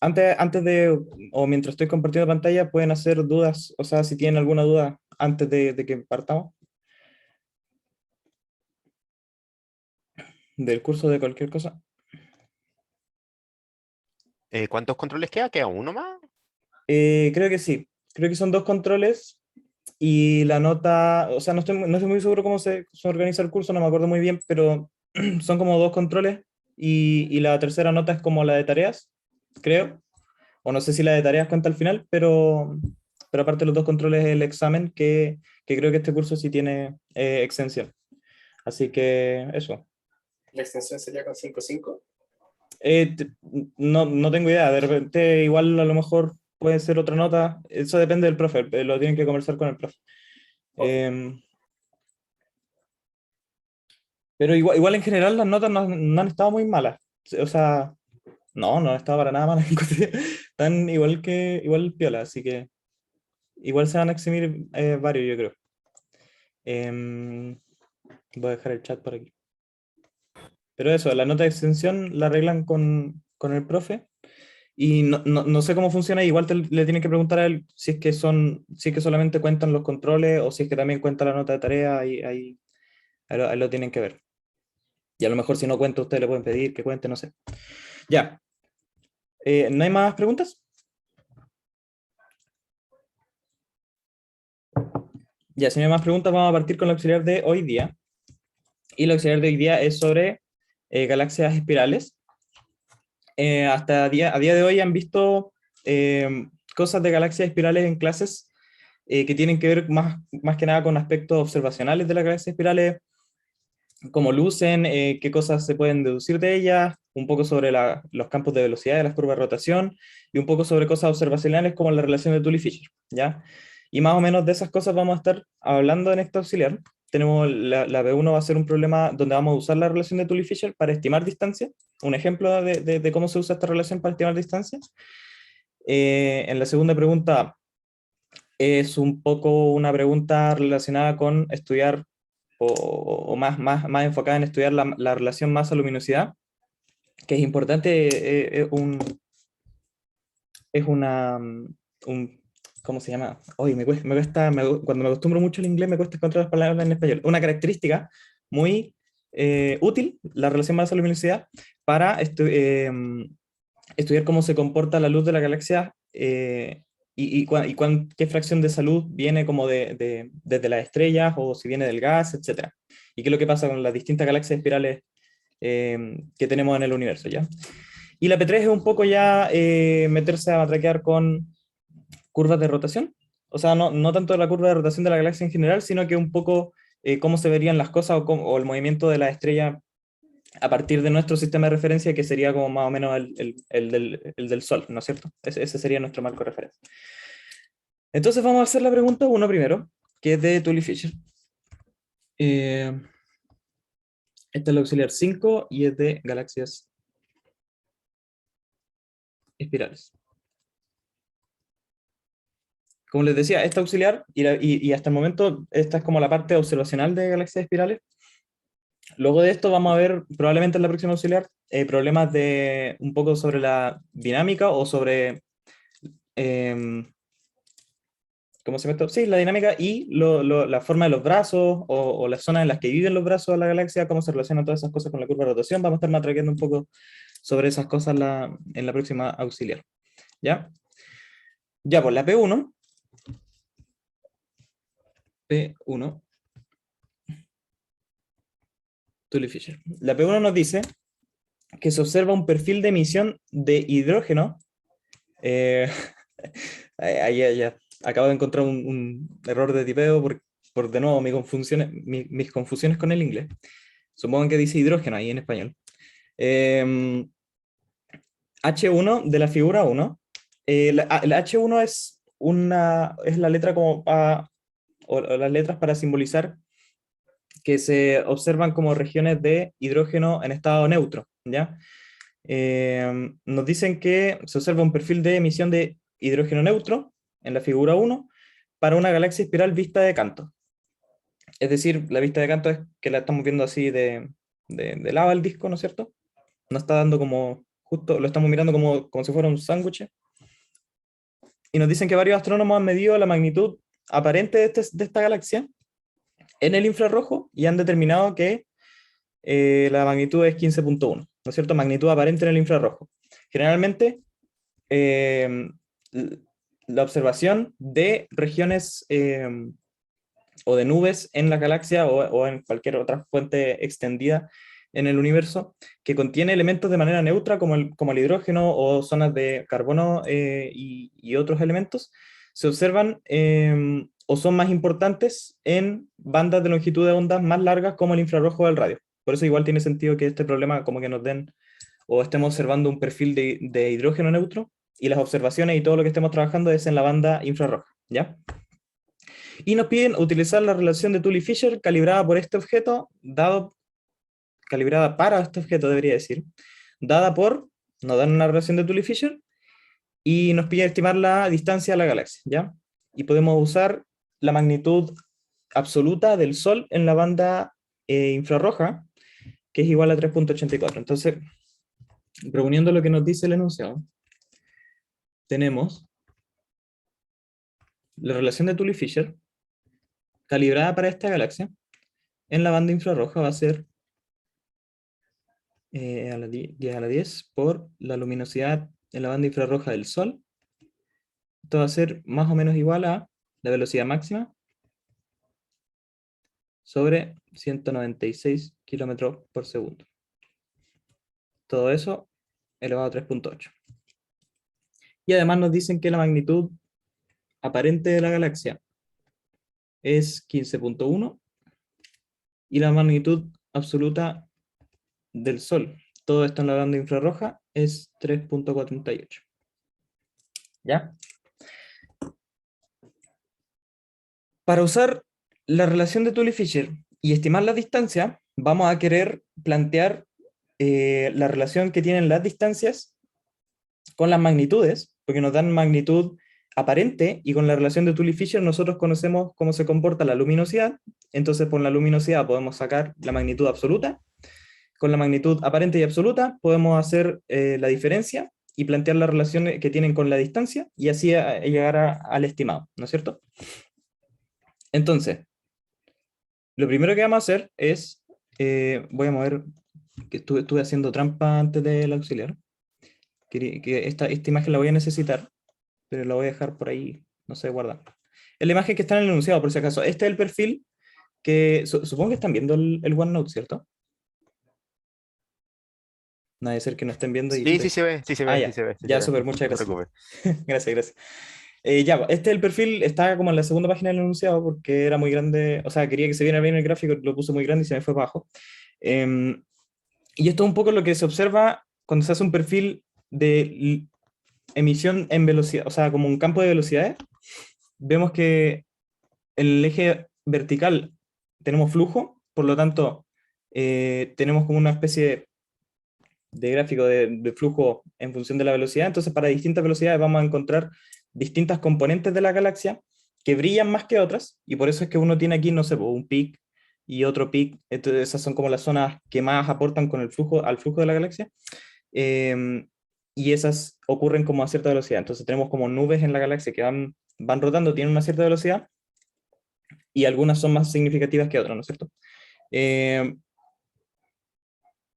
antes o mientras estoy compartiendo pantalla, pueden hacer dudas, o sea, si tienen alguna duda antes de que partamos del curso de cualquier cosa. ¿Cuántos controles queda? ¿Queda uno más? Creo que sí, creo que son dos controles y la nota, o sea, no estoy muy seguro cómo se organiza el curso, no me acuerdo muy bien, pero son como dos controles y la tercera nota es como la de tareas, creo, o no sé si la de tareas cuenta al final, pero aparte de los dos controles el examen, que creo que este curso sí tiene exención. Así que eso. La extensión sería con 5.5. T- no tengo idea, de repente igual a lo mejor puede ser otra nota, eso depende del profe, lo tienen que conversar con el profe. Ok. Em, pero igual en general las notas no han estado muy malas. O sea, no han estado para nada malas. Están igual piola, así que igual se van a eximir varios, yo creo. Em, Voy a dejar el chat por aquí. Pero eso, la nota de extensión la arreglan con el profe. Y no sé cómo funciona, igual le tienen que preguntar a él si es que solamente cuentan los controles o si es que también cuenta la nota de tarea, y ahí lo tienen que ver. Y a lo mejor si no cuenta, ustedes le pueden pedir que cuente, no sé. Ya, ¿no hay más preguntas? Ya, si no hay más preguntas, vamos a partir con la auxiliar de hoy día. Y la auxiliar de hoy día es sobre galaxias espirales. A día de hoy han visto cosas de galaxias espirales en clases que tienen que ver más que nada con aspectos observacionales de las galaxias espirales, cómo lucen, qué cosas se pueden deducir de ellas, un poco sobre los campos de velocidad de las curvas de rotación y un poco sobre cosas observacionales como la relación de Tully-Fisher, ¿ya? Y más o menos de esas cosas vamos a estar hablando en esta auxiliar. Tenemos la B1 va a ser un problema donde vamos a usar la relación de Tully-Fisher para estimar distancia, un ejemplo de cómo se usa esta relación para estimar distancia. En la segunda pregunta es un poco una pregunta relacionada con estudiar o más enfocada en estudiar la relación masa-luminosidad, que es importante, es una, ¿cómo se llama? Hoy cuando me acostumbro mucho al inglés me cuesta encontrar las palabras en español. Una característica muy útil, la relación masa-luminosidad, para estudiar cómo se comporta la luz de la galaxia qué fracción de salud viene como desde las estrellas o si viene del gas, etcétera. Y qué es lo que pasa con las distintas galaxias espirales que tenemos en el universo, ¿ya? Y la P3 es un poco ya meterse a matraquear con curvas de rotación. O sea, no tanto la curva de rotación de la galaxia en general, sino que un poco cómo se verían las cosas o el movimiento de la estrella a partir de nuestro sistema de referencia, que sería como más o menos el del Sol, ¿no es cierto? Ese sería nuestro marco de referencia. Entonces vamos a hacer la pregunta 1 primero, que es de Tully Fisher. Esta es la auxiliar 5 y es de galaxias espirales. Como les decía, esta auxiliar, y hasta el momento, esta es como la parte observacional de galaxias espirales. Luego de esto vamos a ver, probablemente en la próxima auxiliar, problemas de un poco sobre la dinámica o sobre eh, ¿cómo se llama esto? Sí, la dinámica y la forma de los brazos o las zonas en las que viven los brazos de la galaxia, cómo se relacionan todas esas cosas con la curva de rotación. Vamos a estar matraqueando un poco sobre esas cosas en la próxima auxiliar. ¿Ya? Ya, pues la P1. P1. Tully Fisher. La P1 nos dice que se observa un perfil de emisión de hidrógeno. eh, ya. Acabo de encontrar un error de tipeo por de nuevo mis confusiones con el inglés. Supongo que dice hidrógeno ahí en español. Eh, H1 de la figura 1. La H1 es la letra o las letras para simbolizar que se observan como regiones de hidrógeno en estado neutro, ¿ya? Nos dicen que se observa un perfil de emisión de hidrógeno neutro en la figura 1 para una galaxia espiral vista de canto. Es decir, la vista de canto es que la estamos viendo así de lado al disco, ¿no es cierto? No está dando como justo lo estamos mirando como si fuera un sándwich, y nos dicen que varios astrónomos han medido la magnitud aparente de esta galaxia en el infrarrojo y han determinado que la magnitud es 15.1, ¿no es cierto? Magnitud aparente en el infrarrojo. Generalmente, la observación de regiones o de nubes en la galaxia o en cualquier otra fuente extendida en el universo que contiene elementos de manera neutra como el hidrógeno o zonas de carbono y otros elementos, se observan o son más importantes en bandas de longitud de onda más largas como el infrarrojo o el radio. Por eso igual tiene sentido que este problema como que nos den o estemos observando un perfil de hidrógeno neutro y las observaciones y todo lo que estemos trabajando es en la banda infrarroja, ¿ya? Y nos piden utilizar la relación de Tully-Fisher calibrada por este objeto, calibrada para este objeto debería decir, nos dan una relación de Tully-Fisher y nos piden estimar la distancia a la galaxia, ¿ya? Y podemos usar la magnitud absoluta del Sol en la banda infrarroja, que es igual a 3.84. Entonces, reuniendo lo que nos dice el enunciado, tenemos la relación de Tully-Fisher calibrada para esta galaxia en la banda infrarroja va a ser a la 10 por la luminosidad en la banda infrarroja del Sol. Esto va a ser más o menos igual a la velocidad máxima sobre 196 kilómetros por segundo. Todo eso elevado a 3.8. Y además nos dicen que la magnitud aparente de la galaxia es 15.1 y la magnitud absoluta del Sol, todo esto en la banda infrarroja, es 3.48. ¿Ya? Para usar la relación de Tully-Fisher y estimar la distancia, vamos a querer plantear la relación que tienen las distancias con las magnitudes, porque nos dan magnitud aparente, y con la relación de Tully-Fisher nosotros conocemos cómo se comporta la luminosidad, entonces por la luminosidad podemos sacar la magnitud absoluta, con la magnitud aparente y absoluta podemos hacer la diferencia y plantear la relación que tienen con la distancia, y así llegar al estimado, ¿no es cierto? Entonces, lo primero que vamos a hacer es, voy a mover, que estuve haciendo trampa antes del auxiliar, que esta imagen la voy a necesitar, pero la voy a dejar por ahí, no sé, guardar. Es la imagen que está en el enunciado, por si acaso. Este es el perfil que, supongo que están viendo el OneNote, ¿cierto? No debe ser que no estén viendo. Sí, sí se ve, sí se Ah, ve, ya, sí se ve. ya, súper, muchas No te gracias. preocupes. Gracias, gracias. Ya, este es el perfil, está como en la segunda página del enunciado porque era muy grande, o sea, quería que se viera bien el gráfico, lo puse muy grande y se me fue bajo. Y esto es un poco lo que se observa cuando se hace un perfil de emisión en velocidad, o sea, como un campo de velocidades. Vemos que en el eje vertical tenemos flujo, por lo tanto, tenemos como una especie de gráfico de flujo en función de la velocidad. Entonces, para distintas velocidades vamos a encontrar distintas componentes de la galaxia que brillan más que otras, y por eso es que uno tiene aquí, no sé, un peak y otro peak. Entonces, esas son como las zonas que más aportan con el flujo, al flujo de la galaxia. Y esas ocurren como a cierta velocidad. Entonces tenemos como nubes en la galaxia que van rotando, tienen una cierta velocidad, y algunas son más significativas que otras, ¿no es cierto?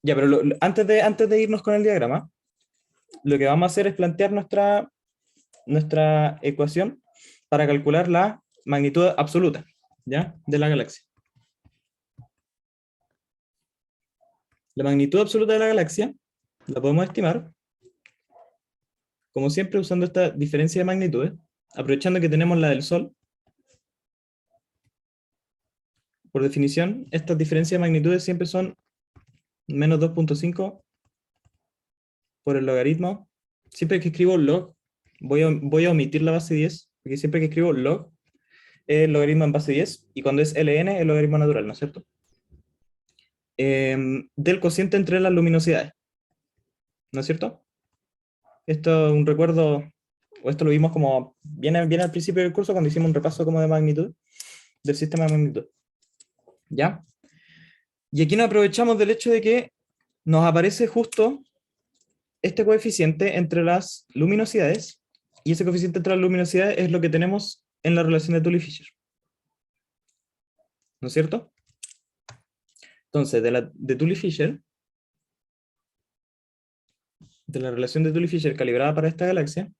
Ya, pero antes de irnos con el diagrama, lo que vamos a hacer es plantear nuestra ecuación para calcular la magnitud absoluta, ¿ya?, de la galaxia. La magnitud absoluta de la galaxia la podemos estimar, como siempre, usando esta diferencia de magnitudes, aprovechando que tenemos la del Sol. Por definición, estas diferencias de magnitudes siempre son menos 2.5 por el logaritmo. Siempre que escribo log, voy a omitir la base 10, porque siempre que escribo log, es el logaritmo en base 10, y cuando es ln, el logaritmo natural, ¿no es cierto? Del cociente entre las luminosidades, ¿no es cierto? Esto es un recuerdo, o esto lo vimos como bien al principio del curso, cuando hicimos un repaso como de magnitud, del sistema de magnitud. ¿Ya? Y aquí nos aprovechamos del hecho de que nos aparece justo este coeficiente entre las luminosidades, y ese coeficiente entre las luminosidades es lo que tenemos en la relación de Tully-Fisher. ¿No es cierto? Entonces, de Tully-Fisher, de la relación de Tully-Fisher calibrada para esta galaxia,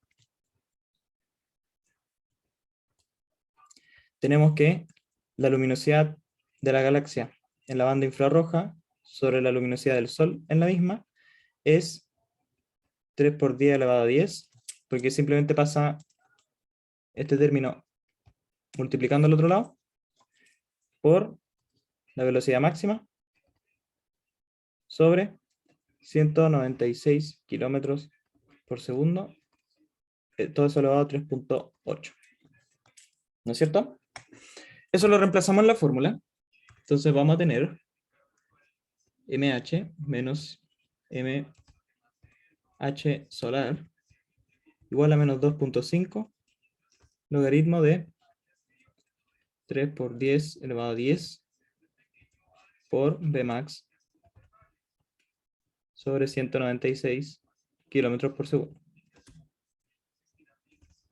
tenemos que la luminosidad de la galaxia en la banda infrarroja sobre la luminosidad del Sol en la misma es 3 por 10 elevado a 10, porque simplemente pasa este término multiplicando al otro lado por la velocidad máxima sobre 196 kilómetros por segundo, todo eso elevado a 3.8. ¿No es cierto? Eso lo reemplazamos en la fórmula. Entonces vamos a tener mh menos mh solar igual a menos 2.5 logaritmo de 3 por 10 elevado a 10 por Vmax sobre 196 kilómetros por segundo.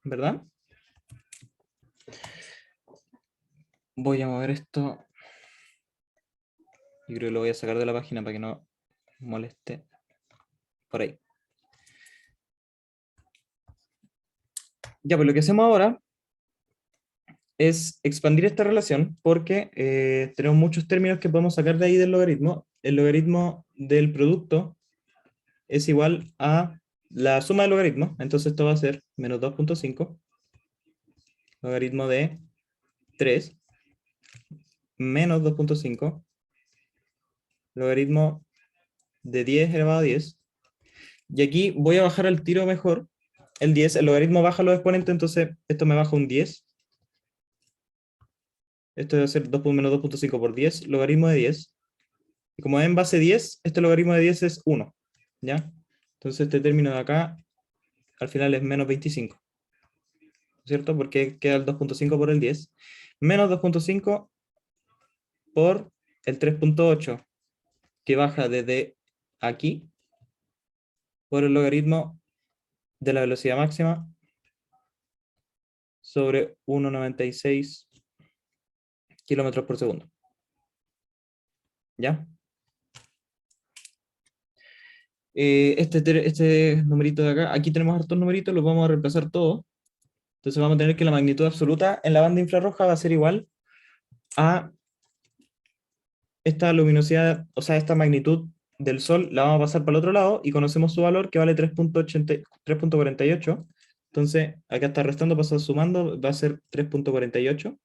¿Verdad? Voy a mover esto. Yo creo que lo voy a sacar de la página para que no moleste. Por ahí. Ya, pues lo que hacemos ahora es expandir esta relación porque tenemos muchos términos que podemos sacar de ahí del logaritmo. El logaritmo del producto es igual a la suma de logaritmos, entonces esto va a ser menos 2.5, logaritmo de 3, menos 2.5, logaritmo de 10 elevado a 10, y aquí voy a bajar al tiro mejor el 10, el logaritmo baja los exponentes, entonces esto me baja un 10, esto debe ser 2 menos 2.5 por 10, logaritmo de 10, y como es en base 10, este logaritmo de 10 es 1, ¿ya? Entonces este término de acá, al final es menos 25, ¿cierto? Porque queda el 2.5 por el 10, menos 2.5 por el 3.8, que baja desde aquí, por el logaritmo de la velocidad máxima sobre 1,96 kilómetros por segundo. ¿Ya? Este numerito de acá, aquí tenemos hartos numeritos, los vamos a reemplazar todos. Entonces vamos a tener que la magnitud absoluta en la banda infrarroja va a ser igual a esta luminosidad, o sea, esta magnitud del Sol la vamos a pasar para el otro lado y conocemos su valor que vale 3.48. Entonces, acá está restando, pasa sumando, va a ser 3.48.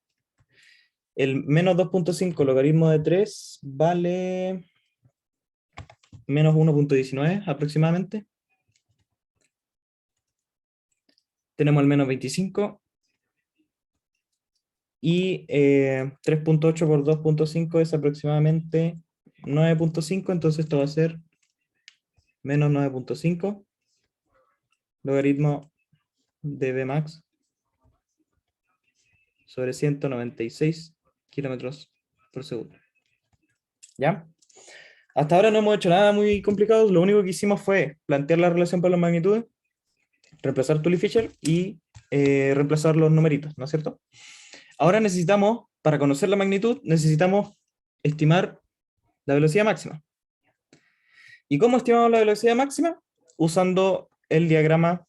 El menos 2.5 logaritmo de 3 vale menos 1.19 aproximadamente. Tenemos el menos 25. Y 3.8 por 2.5 es aproximadamente 9.5, entonces esto va a ser menos 9.5 logaritmo de Vmax sobre 196 kilómetros por segundo. ¿Ya? Hasta ahora no hemos hecho nada muy complicado, lo único que hicimos fue plantear la relación por las magnitudes, reemplazar Tully-Fisher y reemplazar los numeritos, ¿no es cierto? Ahora necesitamos, para conocer la magnitud, necesitamos estimar la velocidad máxima. ¿Y cómo estimamos la velocidad máxima? Usando el diagrama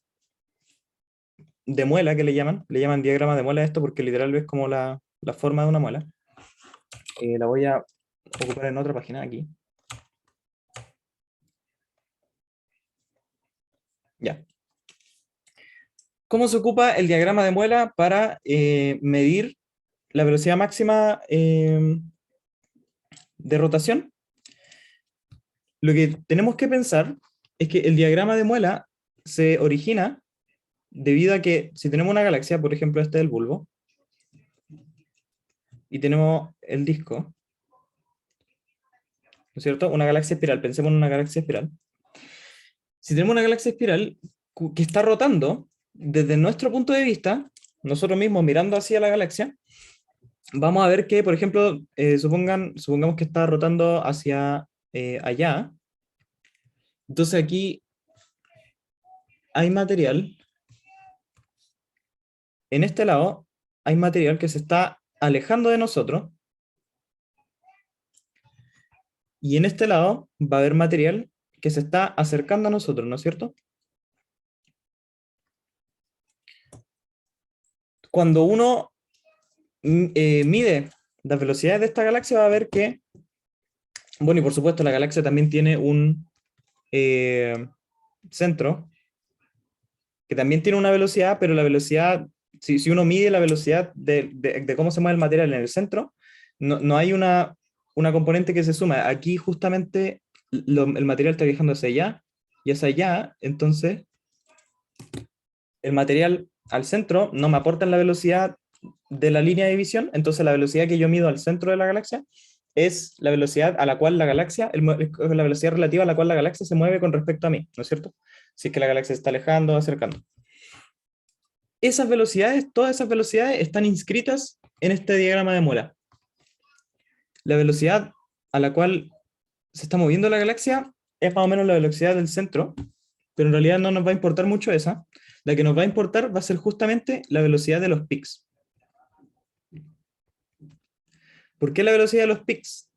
de muela que le llaman diagrama de muela a esto porque literal es como la forma de una muela. La voy a ocupar en otra página aquí. Ya. ¿Cómo se ocupa el diagrama de muela para medir la velocidad máxima de rotación? Lo que tenemos que pensar es que el diagrama de muela se origina debido a que si tenemos una galaxia, por ejemplo este es el bulbo, y tenemos el disco, ¿no es cierto? Una galaxia espiral, pensemos en una galaxia espiral. Si tenemos una galaxia espiral que está rotando, desde nuestro punto de vista, nosotros mismos mirando hacia la galaxia, vamos a ver que, por ejemplo, supongamos que está rotando hacia allá. Entonces aquí hay material, en este lado, hay material que se está alejando de nosotros, y en este lado va a haber material que se está acercando a nosotros, ¿no es cierto? Cuando uno mide las velocidades de esta galaxia, va a ver que, bueno, y por supuesto la galaxia también tiene un centro, que también tiene una velocidad, pero la velocidad, si uno mide la velocidad de cómo se mueve el material en el centro, no hay una componente que se suma. Aquí justamente el material está viajando hacia allá y hacia allá, entonces el material al centro no me aporta en la velocidad de la línea de visión, entonces la velocidad que yo mido al centro de la galaxia es la velocidad a la cual la galaxia, la velocidad relativa a la cual la galaxia se mueve con respecto a mí, ¿no es cierto? Si es que la galaxia se está alejando o acercando. Esas velocidades, todas esas velocidades están inscritas en este diagrama de Mola. La velocidad a la cual se está moviendo la galaxia es más o menos la velocidad del centro, pero en realidad no nos va a importar mucho esa. La que nos va a importar va a ser justamente la velocidad de los pics. ¿Por qué la velocidad de los pics?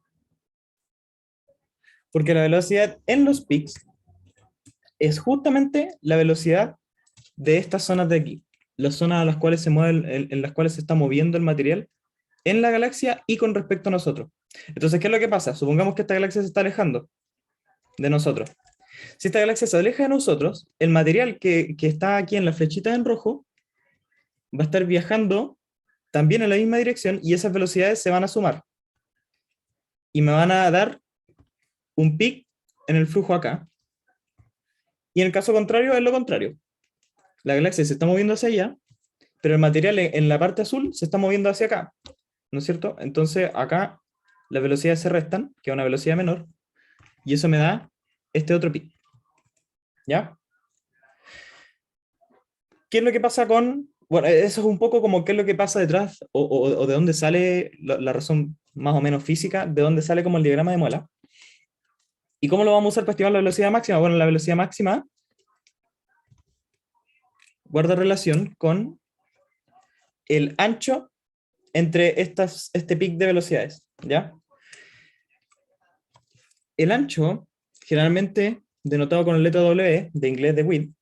Porque la velocidad en los pics es justamente la velocidad de estas zonas de aquí, las zonas a las cuales se mueve, en las cuales se está moviendo el material en la galaxia y con respecto a nosotros. Entonces, ¿qué es lo que pasa? Supongamos que esta galaxia se está alejando de nosotros. Si esta galaxia se aleja de nosotros, el material que está aquí en la flechita en rojo va a estar viajando también en la misma dirección y esas velocidades se van a sumar. Y me van a dar un pic en el flujo acá. Y en el caso contrario es lo contrario. La galaxia se está moviendo hacia allá, pero el material en la parte azul se está moviendo hacia acá, ¿no es cierto? Entonces acá las velocidades se restan, que es una velocidad menor, y eso me da este otro pic. ¿Ya? ¿Qué es lo que pasa con...? Bueno, eso es un poco como qué es lo que pasa detrás, o de dónde sale la razón más o menos física, de dónde sale como el diagrama de Mola. ¿Y cómo lo vamos a usar para estimar la velocidad máxima? Bueno, la velocidad máxima guarda relación con el ancho entre este pic de velocidades, ¿ya? El ancho, generalmente denotado con la letra W, de inglés de width,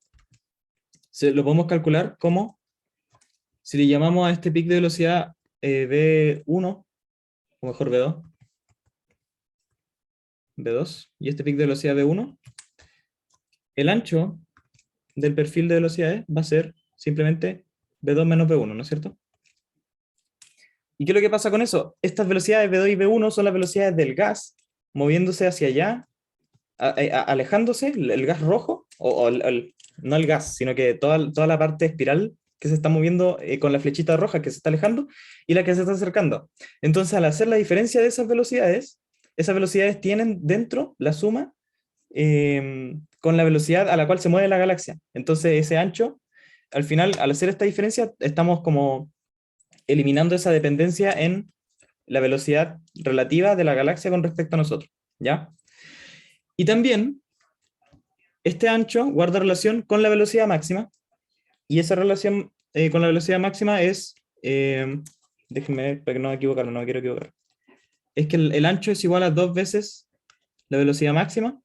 lo podemos calcular como, si le llamamos a este pic de velocidad V1, o mejor V2, y este pic de velocidad V1, el ancho del perfil de velocidades va a ser simplemente V2 menos V1, ¿no es cierto? ¿Y qué es lo que pasa con eso? Estas velocidades V2 y V1 son las velocidades del gas moviéndose hacia allá, alejándose, el gas rojo, no el gas, sino que toda la parte espiral que se está moviendo con la flechita roja que se está alejando y la que se está acercando. Entonces, al hacer la diferencia de esas velocidades tienen dentro la suma con la velocidad a la cual se mueve la galaxia. Entonces, ese ancho, al final, al hacer esta diferencia, estamos como eliminando esa dependencia en la velocidad relativa de la galaxia con respecto a nosotros, ¿ya? Y también, este ancho guarda relación con la velocidad máxima, y esa relación con la velocidad máxima es, déjenme ver para que no me equivocarme, no me quiero equivocar, es que el ancho es igual a 2 veces la velocidad máxima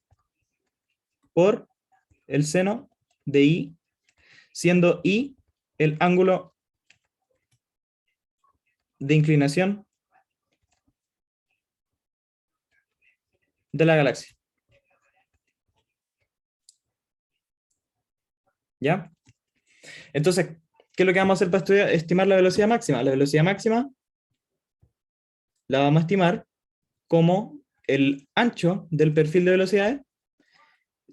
por el seno de I, siendo I el ángulo de inclinación de la galaxia. ¿Ya? Entonces, ¿qué es lo que vamos a hacer para estimar la velocidad máxima? La velocidad máxima la vamos a estimar como el ancho del perfil de velocidades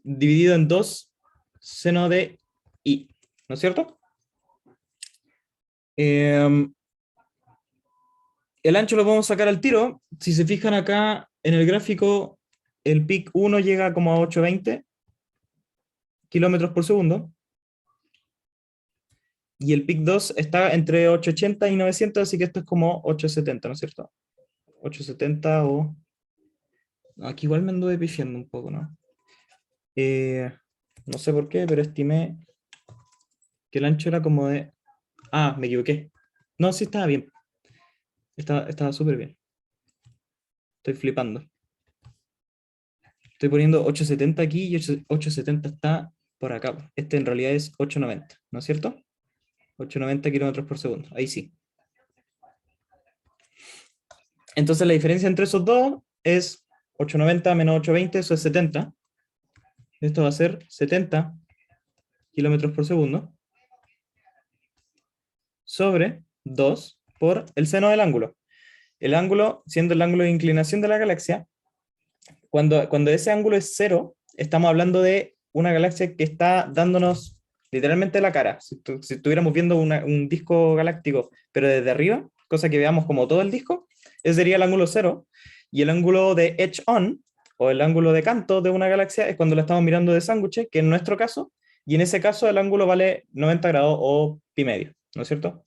dividido en 2 seno de I, ¿no es cierto? El ancho lo podemos sacar al tiro. Si se fijan acá en el gráfico, el pic 1 llega como a 820 kilómetros por segundo. Y el pic 2 está entre 880 y 900, así que esto es como 870, ¿no es cierto? 870 o... Aquí igual me anduve pifiando un poco, ¿no? No sé por qué, pero estimé que el ancho era como de... Ah, me equivoqué. No, sí estaba bien. Estaba súper bien. Estoy flipando. Estoy poniendo 870 aquí y 870 está por acá. Este en realidad es 890, ¿no es cierto? 890 kilómetros por segundo. Ahí sí. Entonces la diferencia entre esos dos es 890 menos 820, eso es 70. Esto va a ser 70 kilómetros por segundo sobre 2 por el seno del ángulo. El ángulo, siendo el ángulo de inclinación de la galaxia, cuando ese ángulo es 0, estamos hablando de una galaxia que está dándonos literalmente la cara. Si estuviéramos viendo un disco galáctico, pero desde arriba, cosa que veamos como todo el disco, ese sería el ángulo 0. Y el ángulo de edge on, o el ángulo de canto de una galaxia, es cuando la estamos mirando de sándwich, que en nuestro caso, y en ese caso el ángulo vale 90 grados o pi medio, ¿no es cierto?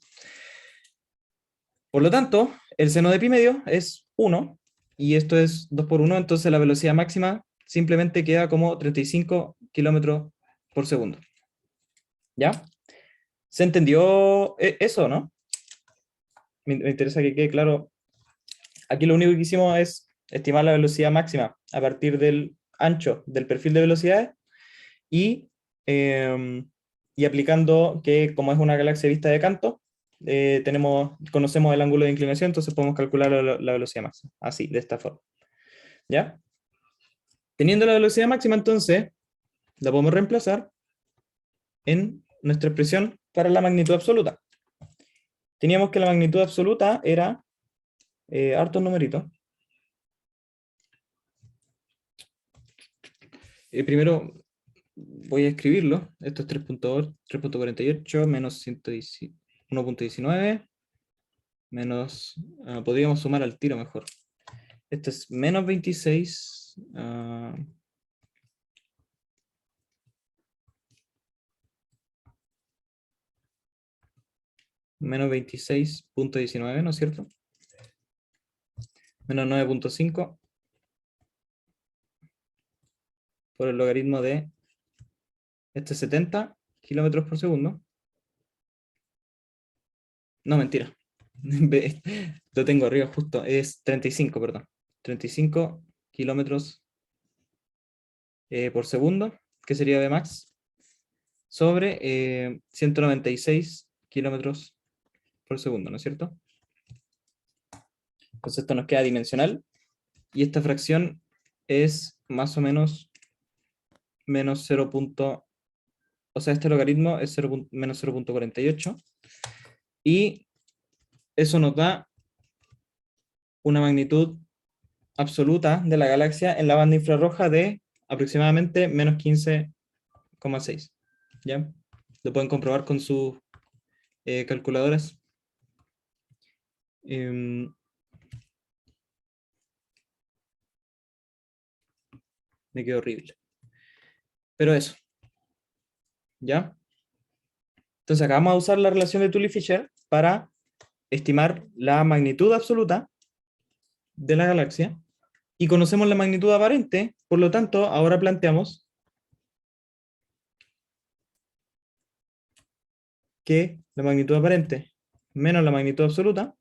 Por lo tanto, el seno de pi medio es 1, y esto es 2 por 1, entonces la velocidad máxima simplemente queda como 35 kilómetros por segundo. ¿Ya? ¿Se entendió eso, no? Me interesa que quede claro. Aquí lo único que hicimos es estimar la velocidad máxima a partir del ancho del perfil de velocidades y, eh, y aplicando que como es una galaxia vista de canto, conocemos el ángulo de inclinación, entonces podemos calcular la velocidad máxima, así, de esta forma. ¿Ya? Teniendo la velocidad máxima, entonces, la podemos reemplazar en nuestra expresión para la magnitud absoluta. Teníamos que la magnitud absoluta era hartos numeritos. Primero voy a escribirlo. Esto es 3.48 menos 1.19 menos... podríamos sumar al tiro mejor. Esto es menos 26... menos 26.19, ¿no es cierto? Menos 9.5 por el logaritmo de este 70 kilómetros por segundo. No, mentira. Lo tengo arriba justo. Es 35, perdón. 35 kilómetros por segundo, que sería Vmax, sobre 196 kilómetros por segundo, ¿no es cierto? Entonces esto nos queda dimensional. Y esta fracción es más o menos menos 0. O sea, este logaritmo es menos 0.48. Y eso nos da una magnitud absoluta de la galaxia en la banda infrarroja de aproximadamente menos 15,6. ¿Ya? Lo pueden comprobar con sus calculadoras. Me quedó horrible. Pero eso. ¿Ya? Entonces acá vamos a usar la relación de Tully-Fisher para estimar la magnitud absoluta de la galaxia. Y conocemos la magnitud aparente, por lo tanto, ahora planteamos que la magnitud aparente menos la magnitud absoluta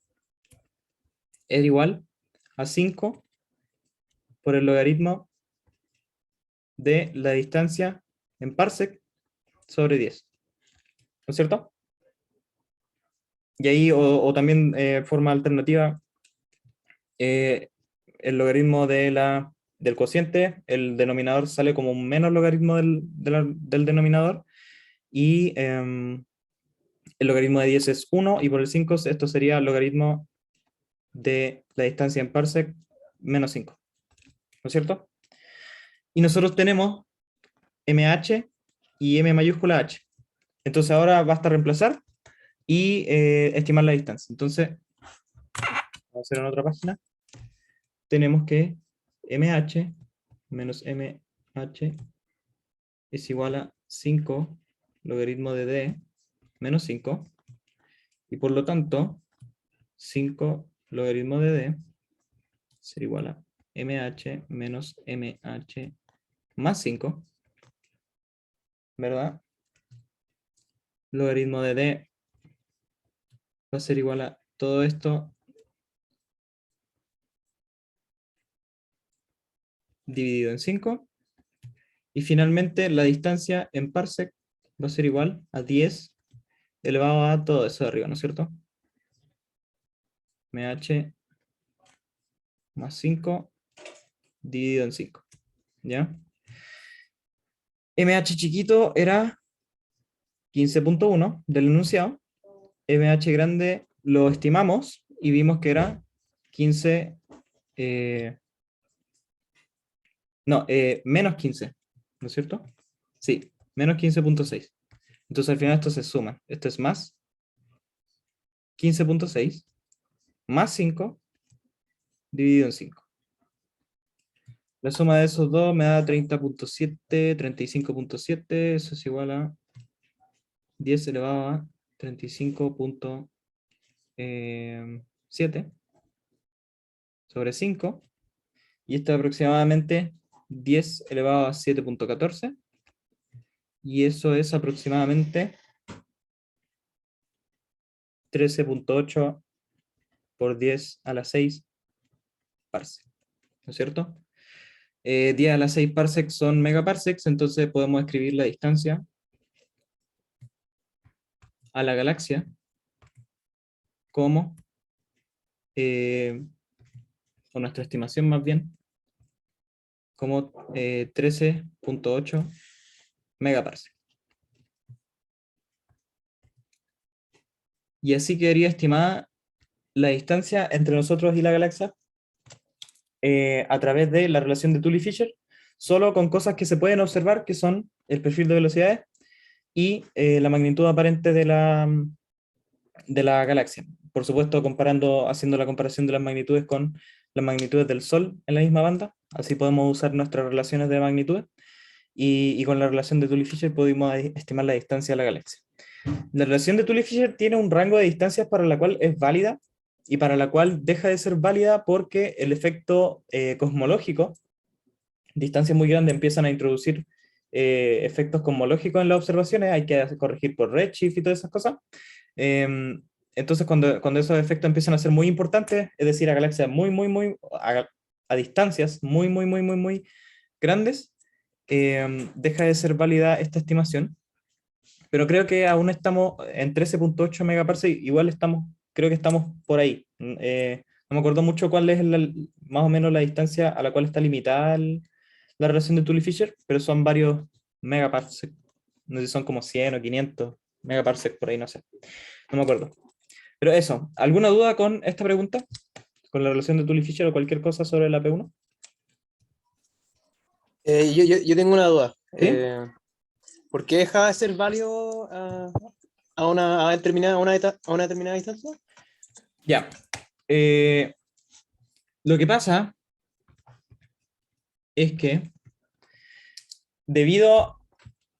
es igual a 5 por el logaritmo de la distancia en parsec sobre 10. ¿No es cierto? Y ahí, o también forma alternativa, el logaritmo del cociente, el denominador sale como un menos logaritmo del denominador, y el logaritmo de 10 es 1, y por el 5 esto sería el logaritmo de la distancia en parsec menos 5. ¿No es cierto? Y nosotros tenemos MH y M mayúscula H. Entonces ahora basta reemplazar y estimar la distancia. Entonces, vamos a hacer en otra página. Tenemos que MH menos MH es igual a 5 logaritmo de D menos 5. Y por lo tanto, 5 logaritmo de D será igual a MH menos MH más 5. ¿Verdad? logaritmo de d va a ser igual a todo esto dividido en 5. Y finalmente la distancia en parsec va a ser igual a 10 elevado a todo eso de arriba, ¿no es cierto? MH más 5 dividido en 5. ¿Ya? MH chiquito era 15.1 del enunciado. MH grande lo estimamos y vimos que era 15, menos 15, ¿no es cierto? Sí, menos 15.6. Entonces al final esto se suma. Esto es más 15.6 más 5 dividido en 5. La suma de esos dos me da 30.7, 35.7, eso es igual a 10 elevado a 35.7 sobre 5, y esto es aproximadamente 10 elevado a 7.14, y eso es aproximadamente 13.8 por 10 a la 6 parsec, ¿no es cierto? 10 a la 6 parsecs son megaparsecs, entonces podemos escribir la distancia a la galaxia como, o nuestra estimación más bien, como 13.8 megaparsecs. Y así quedaría estimada la distancia entre nosotros y la galaxia a través de la relación de Tully-Fisher, solo con cosas que se pueden observar, que son el perfil de velocidades y la magnitud aparente de la galaxia. Por supuesto, haciendo la comparación de las magnitudes con las magnitudes del Sol en la misma banda, así podemos usar nuestras relaciones de magnitudes, y con la relación de Tully-Fisher pudimos estimar la distancia a la galaxia. La relación de Tully-Fisher tiene un rango de distancias para la cual es válida y para la cual deja de ser válida porque el efecto cosmológico, distancias muy grandes empiezan a introducir efectos cosmológicos en las observaciones, hay que corregir por redshift y todas esas cosas. Entonces, cuando esos efectos empiezan a ser muy importantes, es decir, a galaxias a distancias muy grandes, deja de ser válida esta estimación. Pero creo que aún estamos en 13.8 megaparsec, creo que estamos por ahí. No me acuerdo mucho cuál es más o menos la distancia a la cual está limitada la relación de Tully-Fisher, pero son varios megaparsec. No sé si son como 100 o 500 megaparsec por ahí, no sé. No me acuerdo. Pero eso, ¿alguna duda con esta pregunta? ¿Con la relación de Tully-Fisher o cualquier cosa sobre la P1? Yo tengo una duda. ¿Sí? ¿Por qué deja de ser válido a una determinada distancia? Ya. Lo que pasa es que debido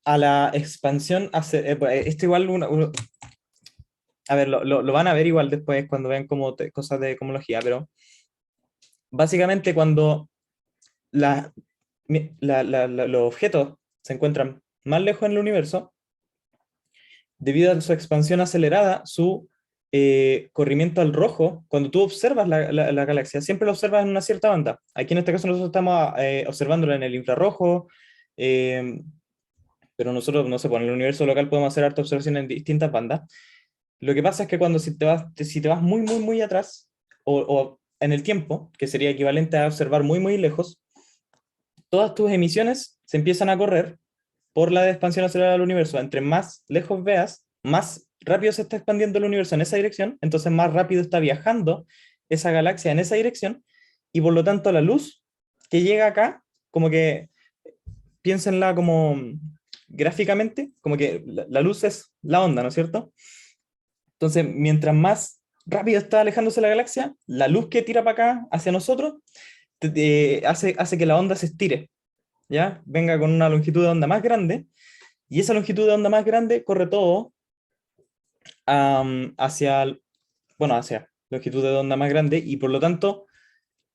a la expansión, esto igual a ver, lo van a ver igual después cuando vean cosas de cosmología, pero básicamente cuando los objetos se encuentran más lejos en el universo, debido a su expansión acelerada, su corrimiento al rojo, cuando tú observas la galaxia, siempre lo observas en una cierta banda. Aquí en este caso nosotros estamos observándolo en el infrarrojo, eh, pero nosotros, no sé, pues en el universo local podemos hacer harta observación en distintas bandas. Lo que pasa es que si te vas muy atrás, o en el tiempo, que sería equivalente a observar muy lejos, todas tus emisiones se empiezan a correr por la expansión acelerada del universo. Entre más lejos veas, más rápido se está expandiendo el universo en esa dirección, entonces más rápido está viajando esa galaxia en esa dirección, y por lo tanto la luz que llega acá, como que piénsenla como gráficamente, como que la luz es la onda, ¿no es cierto? Entonces, mientras más rápido está alejándose la galaxia, la luz que tira para acá hacia nosotros hace que la onda se estire, ¿ya? Venga con una longitud de onda más grande, y esa longitud de onda más grande corre todo hacia, bueno, hacia longitud de onda más grande, y por lo tanto,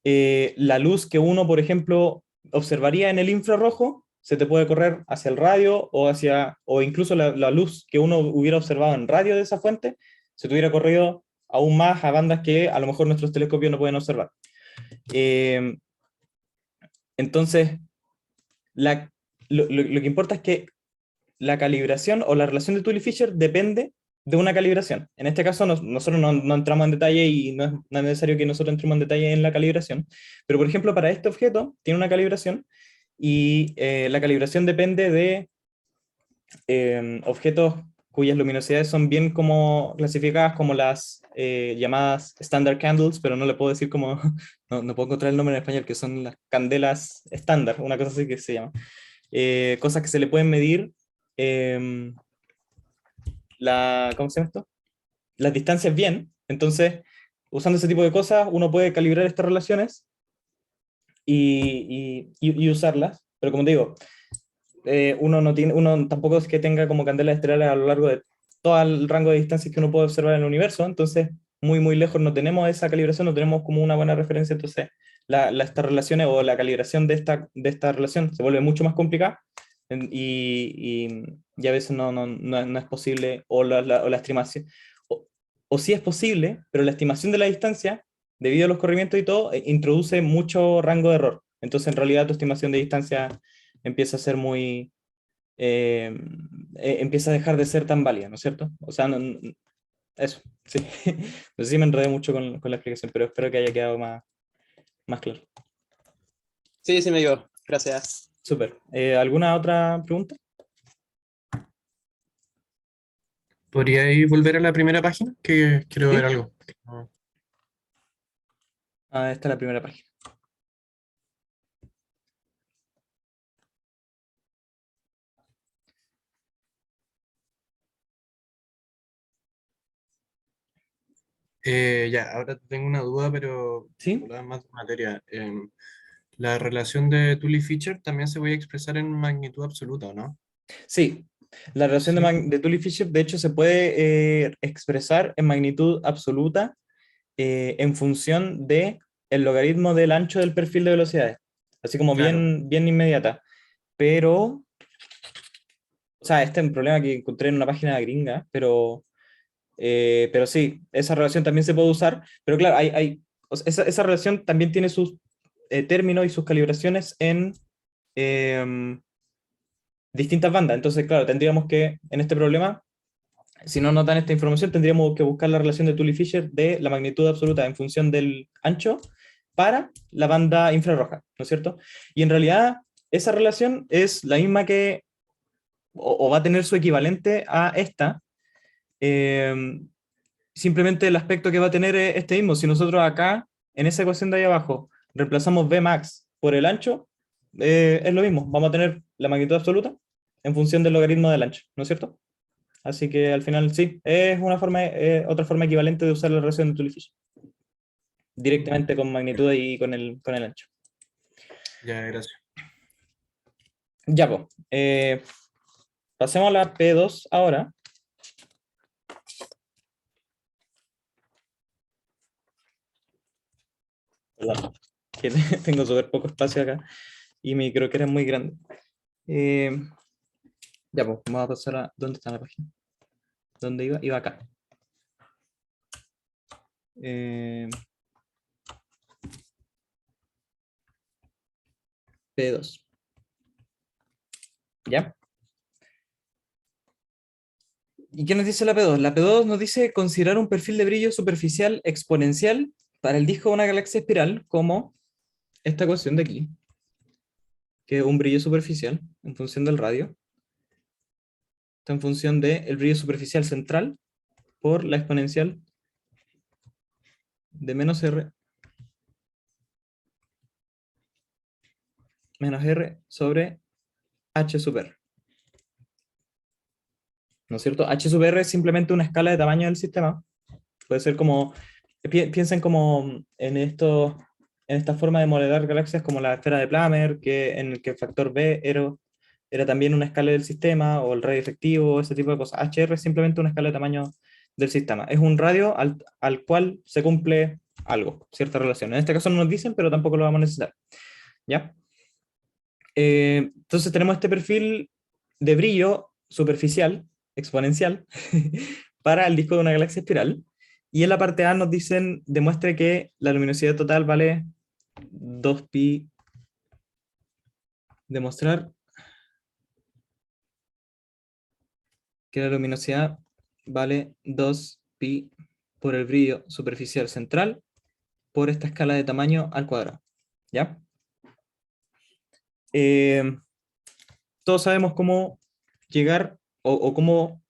la luz que uno, por ejemplo, observaría en el infrarrojo, se te puede correr hacia el radio o incluso la luz que uno hubiera observado en radio de esa fuente, se te hubiera corrido aún más a bandas que a lo mejor nuestros telescopios no pueden observar. Entonces, lo que importa es que la calibración o la relación de Tully-Fisher depende de una calibración. En este caso, nosotros no entramos en detalle y no es necesario que nosotros entremos en detalle en la calibración, pero por ejemplo, para este objeto tiene una calibración y la calibración depende de objetos cuyas luminosidades son bien como clasificadas como las llamadas standard candles, pero no le puedo decir como, no puedo encontrar el nombre en español, que son las candelas estándar, una cosa así que se llama. Cosas que se le pueden medir, ¿cómo se llama esto? Las distancias bien. Entonces, usando ese tipo de cosas, uno puede calibrar estas relaciones y usarlas, pero como te digo, uno tampoco es que tenga como candelas estelares a lo largo de todo el rango de distancias que uno puede observar en el universo, entonces muy lejos no tenemos esa calibración, no tenemos como una buena referencia, entonces estas relaciones o la calibración de esta relación se vuelve mucho más complicada y a veces no es posible, o la estimación, o sí es posible, pero la estimación de la distancia, debido a los corrimientos y todo, introduce mucho rango de error, entonces en realidad tu estimación de distancia empieza a ser empieza a dejar de ser tan válida, ¿no es cierto? O sea, eso, sí. No sé si me enredé mucho con la explicación, pero espero que haya quedado más claro. Sí, sí me dio. Gracias. Súper. ¿Alguna otra pregunta? ¿Podríais volver a la primera página? Que quiero Sí. ver algo. Esta es la primera página. Ya, ahora tengo una duda, pero ¿Sí? más de materia. La relación de Tully-Fisher también se voy a expresar en magnitud absoluta, ¿o no? Sí. La relación Sí. de Tully-Fisher, de hecho, se puede expresar en magnitud absoluta en función de el logaritmo del ancho del perfil de velocidades, así como Claro. bien inmediata. Pero, o sea, este es un problema que encontré en una página gringa, pero sí, esa relación también se puede usar, pero claro, o sea, esa relación también tiene sus términos y sus calibraciones en distintas bandas. Entonces, claro, tendríamos que, en este problema, si no nos dan esta información, tendríamos que buscar la relación de Tully-Fisher de la magnitud absoluta en función del ancho para la banda infrarroja, ¿no es cierto? Y en realidad, esa relación es la misma que, o va a tener su equivalente a esta, eh, simplemente el aspecto que va a tener es este mismo. Si nosotros acá, en esa ecuación de ahí abajo, reemplazamos Vmax por el ancho, es lo mismo. Vamos a tener la magnitud absoluta en función del logaritmo del ancho, ¿no es cierto? Así que al final sí, es otra forma equivalente de usar la relación de Tully-Fisher. Directamente con magnitud y con el ancho. Ya, gracias. Ya, pues. Pasemos a la P2 ahora. Perdón, que tengo súper poco espacio acá y mi croquera es muy grande. Ya, pues, vamos a pasar a... ¿Dónde está la página? ¿Dónde iba? Iba acá. P2. ¿Ya? ¿Y qué nos dice la P2? La P2 nos dice considerar un perfil de brillo superficial exponencial para el disco de una galaxia espiral como esta ecuación de aquí, que es un brillo superficial en función del radio. Está en función del brillo superficial central por la exponencial de menos R sobre H sub R. ¿No es cierto? H sub R es simplemente una escala de tamaño del sistema. Puede ser como, piensen como en esta forma de modelar galaxias como la esfera de Plummer, en el que el factor B era también una escala del sistema, o el radio efectivo, ese tipo de cosas. HR es simplemente una escala de tamaño del sistema. Es un radio al cual se cumple algo, cierta relación. En este caso no nos dicen, pero tampoco lo vamos a necesitar. ¿Ya? Entonces tenemos este perfil de brillo superficial, exponencial, para el disco de una galaxia espiral. Y en la parte A nos dicen, demuestre que la luminosidad total vale 2pi. Demostrar que la luminosidad vale 2pi por el brillo superficial central por esta escala de tamaño al cuadrado. ¿Ya? Todos sabemos cómo llegar o cómo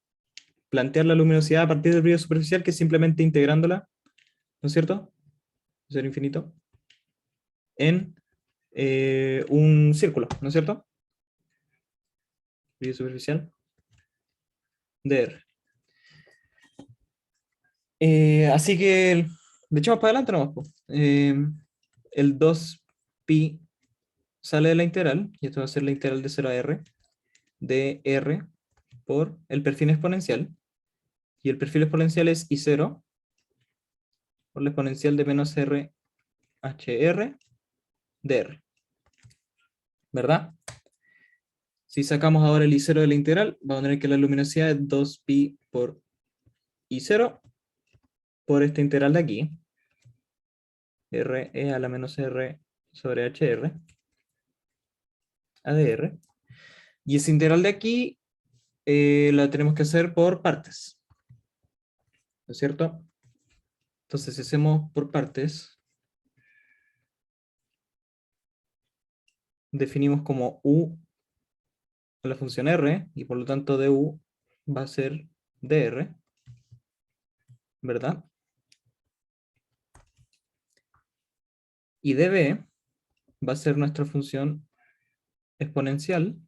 plantear la luminosidad a partir del brillo superficial, que es simplemente integrándola, ¿no es cierto? Ser infinito, en un círculo, ¿no es cierto? Brillo superficial dr. Así que, de hecho, más para adelante nomás, po. El 2pi sale de la integral, y esto va a ser la integral de 0 a r, de r por el perfil exponencial, y el perfil exponencial es I0 por la exponencial de menos r hr de r, ¿verdad? Si sacamos ahora el I0 de la integral, vamos a tener que la luminosidad es 2pi por I0 por esta integral de aquí, re a la menos r sobre hr, adr, y esa integral de aquí la tenemos que hacer por partes, ¿no es cierto? Entonces, si hacemos por partes, definimos como u la función r, y por lo tanto du va a ser dr, ¿verdad? Y db va a ser nuestra función exponencial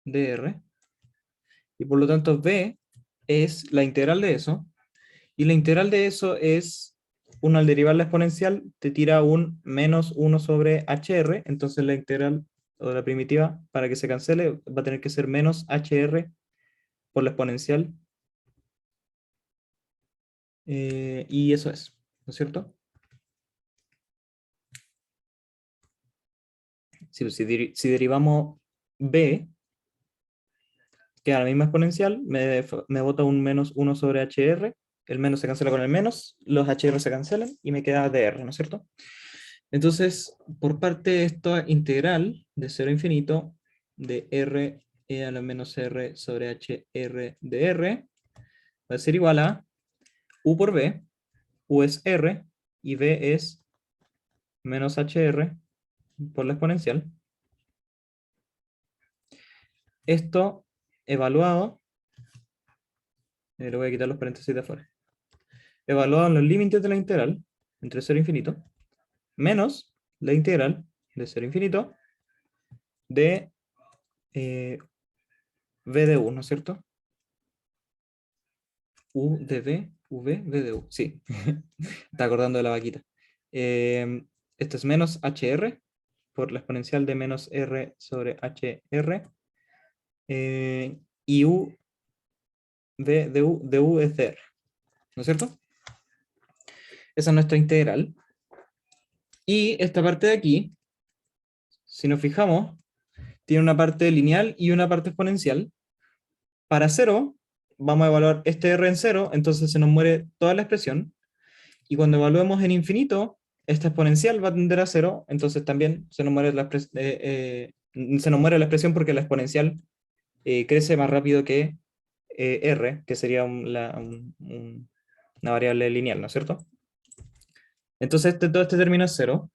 dr, y por lo tanto b es la integral de eso, y la integral de eso es, uno al derivar la exponencial te tira un menos 1 sobre hr, entonces la integral o la primitiva para que se cancele va a tener que ser menos hr por la exponencial, y eso es, ¿no es cierto? Si derivamos b, queda la misma exponencial, me bota un menos 1 sobre hr, el menos se cancela con el menos, los hr se cancelan y me queda dr, ¿no es cierto? Entonces, por parte de esta integral de 0 a infinito de r a la menos r sobre hr de r, va a ser igual a u por b, u es r y b es menos hr por la exponencial. Esto evaluado, le voy a quitar los paréntesis de afuera, evaluado en los límites de la integral, entre 0 e infinito, menos la integral de 0 a infinito de v de u, ¿no es cierto? U de v, v, v de u, sí. Está acordando de la vaquita. Esto es menos hr por la exponencial de menos r sobre hr. Y u de u es de r, ¿no es cierto? Esa es nuestra integral. Y esta parte de aquí, si nos fijamos, tiene una parte lineal y una parte exponencial. Para 0, vamos a evaluar este r en 0, entonces se nos muere toda la expresión. Y cuando evaluemos en infinito, esta exponencial va a tender a 0, entonces también se nos muere la expresión porque la exponencial crece más rápido que r, que sería una variable lineal, ¿no es cierto? Entonces todo este término es 0.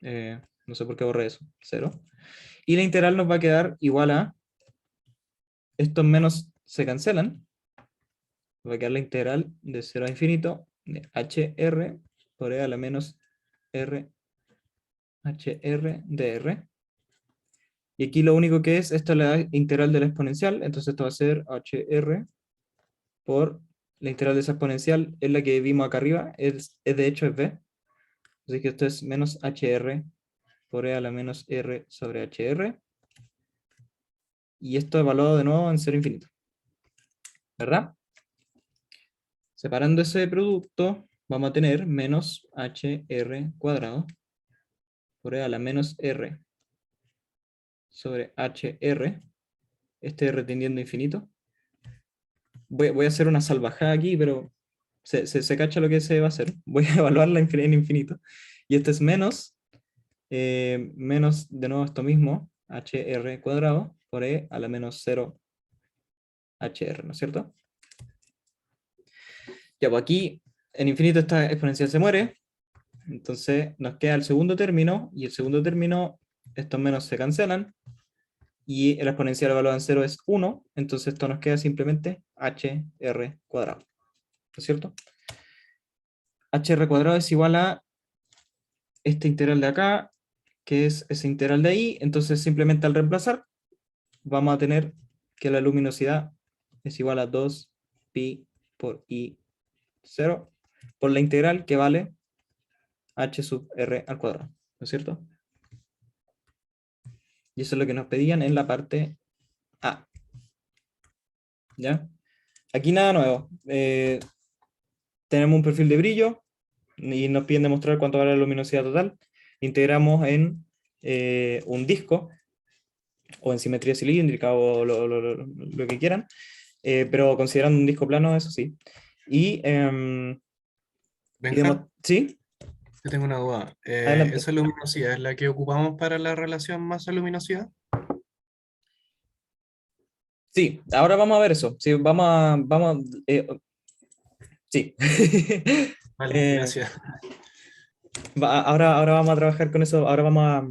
No sé por qué borré eso, 0. Y la integral nos va a quedar igual a, estos menos se cancelan, va a quedar la integral de 0 a infinito de hr por e a la menos r hr de r. Y aquí lo único que es, esta es la integral de la exponencial, entonces esto va a ser hr por la integral de esa exponencial, es la que vimos acá arriba, de hecho es b. Así que esto es menos hr por e a la menos r sobre hr. Y esto evaluado de nuevo en 0 infinito, ¿verdad? Separando ese producto, vamos a tener menos hr cuadrado por E a la menos R sobre HR, este R tendiendo a infinito. Voy a hacer una salvajada aquí, pero se cacha lo que se va a hacer. Voy a evaluarla en infinito. Y esto es menos, menos de nuevo esto mismo, HR cuadrado, por E a la menos 0 HR, ¿no es cierto? Ya, pues aquí en infinito esta exponencial se muere, entonces nos queda el segundo término, y el segundo término, estos menos se cancelan, y el exponencial evaluado en 0 es 1, entonces esto nos queda simplemente HR cuadrado, ¿no es cierto? HR cuadrado es igual a este integral de acá, que es ese integral de ahí, entonces simplemente al reemplazar, vamos a tener que la luminosidad es igual a 2pi por i 0, por la integral que vale h sub r al cuadrado, ¿no es cierto? Y eso es lo que nos pedían en la parte A. ¿Ya? Aquí nada nuevo. Tenemos un perfil de brillo y nos piden demostrar cuánto vale la luminosidad total. Integramos en un disco o en simetría cilíndrica o lo que quieran, pero considerando un disco plano, eso sí. Y, Benja, ¿sí? yo tengo una duda. Adelante. ¿Esa luminosidad es la que ocupamos para la relación masa-luminosidad? Sí, ahora vamos a ver eso. Sí, sí. Vale, gracias. Ahora vamos a trabajar con eso. Ahora vamos a,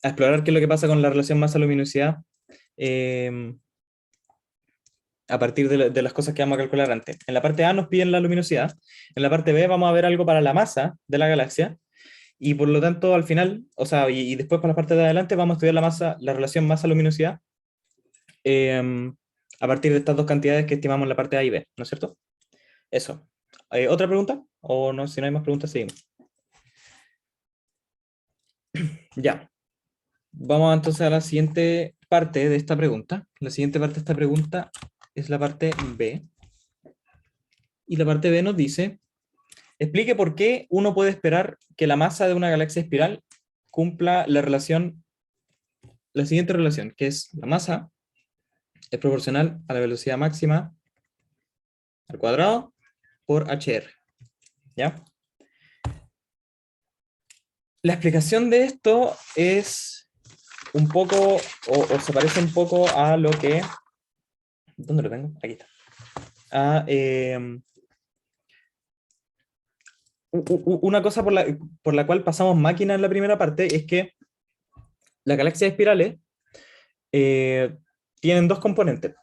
a explorar qué es lo que pasa con la relación masa-luminosidad a partir de las cosas que vamos a calcular antes. En la parte A nos piden la luminosidad. En la parte B vamos a ver algo para la masa de la galaxia. Y por lo tanto, al final, o sea, y después para la parte de adelante vamos a estudiar la relación masa-luminosidad a partir de estas dos cantidades que estimamos en la parte A y B, ¿no es cierto? Eso. ¿Otra pregunta? O no, si no hay más preguntas, seguimos. Ya. Vamos entonces a la siguiente parte de esta pregunta. La siguiente parte de esta pregunta es la parte B. Y la parte B nos dice, explique por qué uno puede esperar que la masa de una galaxia espiral cumpla la siguiente relación, que es la masa es proporcional a la velocidad máxima al cuadrado por HR. ¿Ya? La explicación de esto es un poco, o se parece un poco a lo que... ¿Dónde lo tengo? Aquí está. Una cosa por la cual pasamos máquina en la primera parte es que las galaxias espirales tienen dos componentes,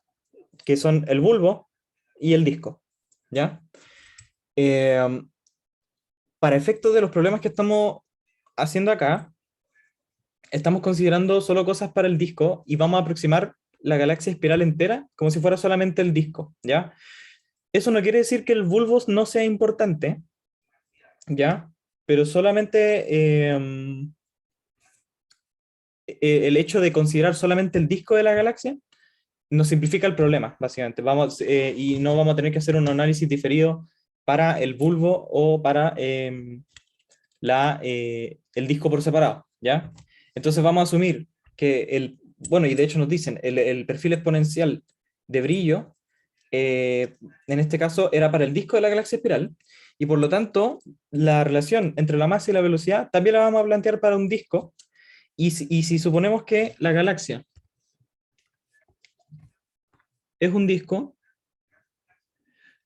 que son el bulbo y el disco. ¿Ya? Para efectos de los problemas que estamos haciendo acá, estamos considerando solo cosas para el disco y vamos a aproximar la galaxia espiral entera como si fuera solamente el disco, ¿ya? Eso no quiere decir que el bulbo no sea importante, ¿ya? Pero solamente el hecho de considerar solamente el disco de la galaxia nos simplifica el problema, básicamente. Y no vamos a tener que hacer un análisis diferido para el bulbo o para el disco por separado, ¿ya? Entonces vamos a asumir que bueno, y de hecho nos dicen, el perfil exponencial de brillo, en este caso era para el disco de la galaxia espiral, y por lo tanto, la relación entre la masa y la velocidad también la vamos a plantear para un disco, y si suponemos que la galaxia es un disco,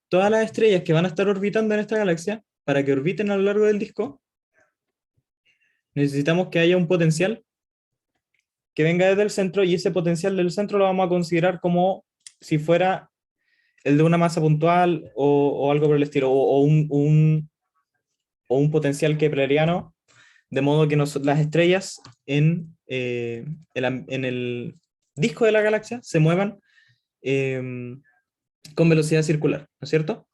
todas las estrellas que van a estar orbitando en esta galaxia, para que orbiten a lo largo del disco, necesitamos que haya un potencial que venga desde el centro, y ese potencial del centro lo vamos a considerar como si fuera el de una masa puntual o algo por el estilo, o un potencial kepleriano, de modo que las estrellas en el disco de la galaxia se muevan con velocidad circular, ¿no es cierto?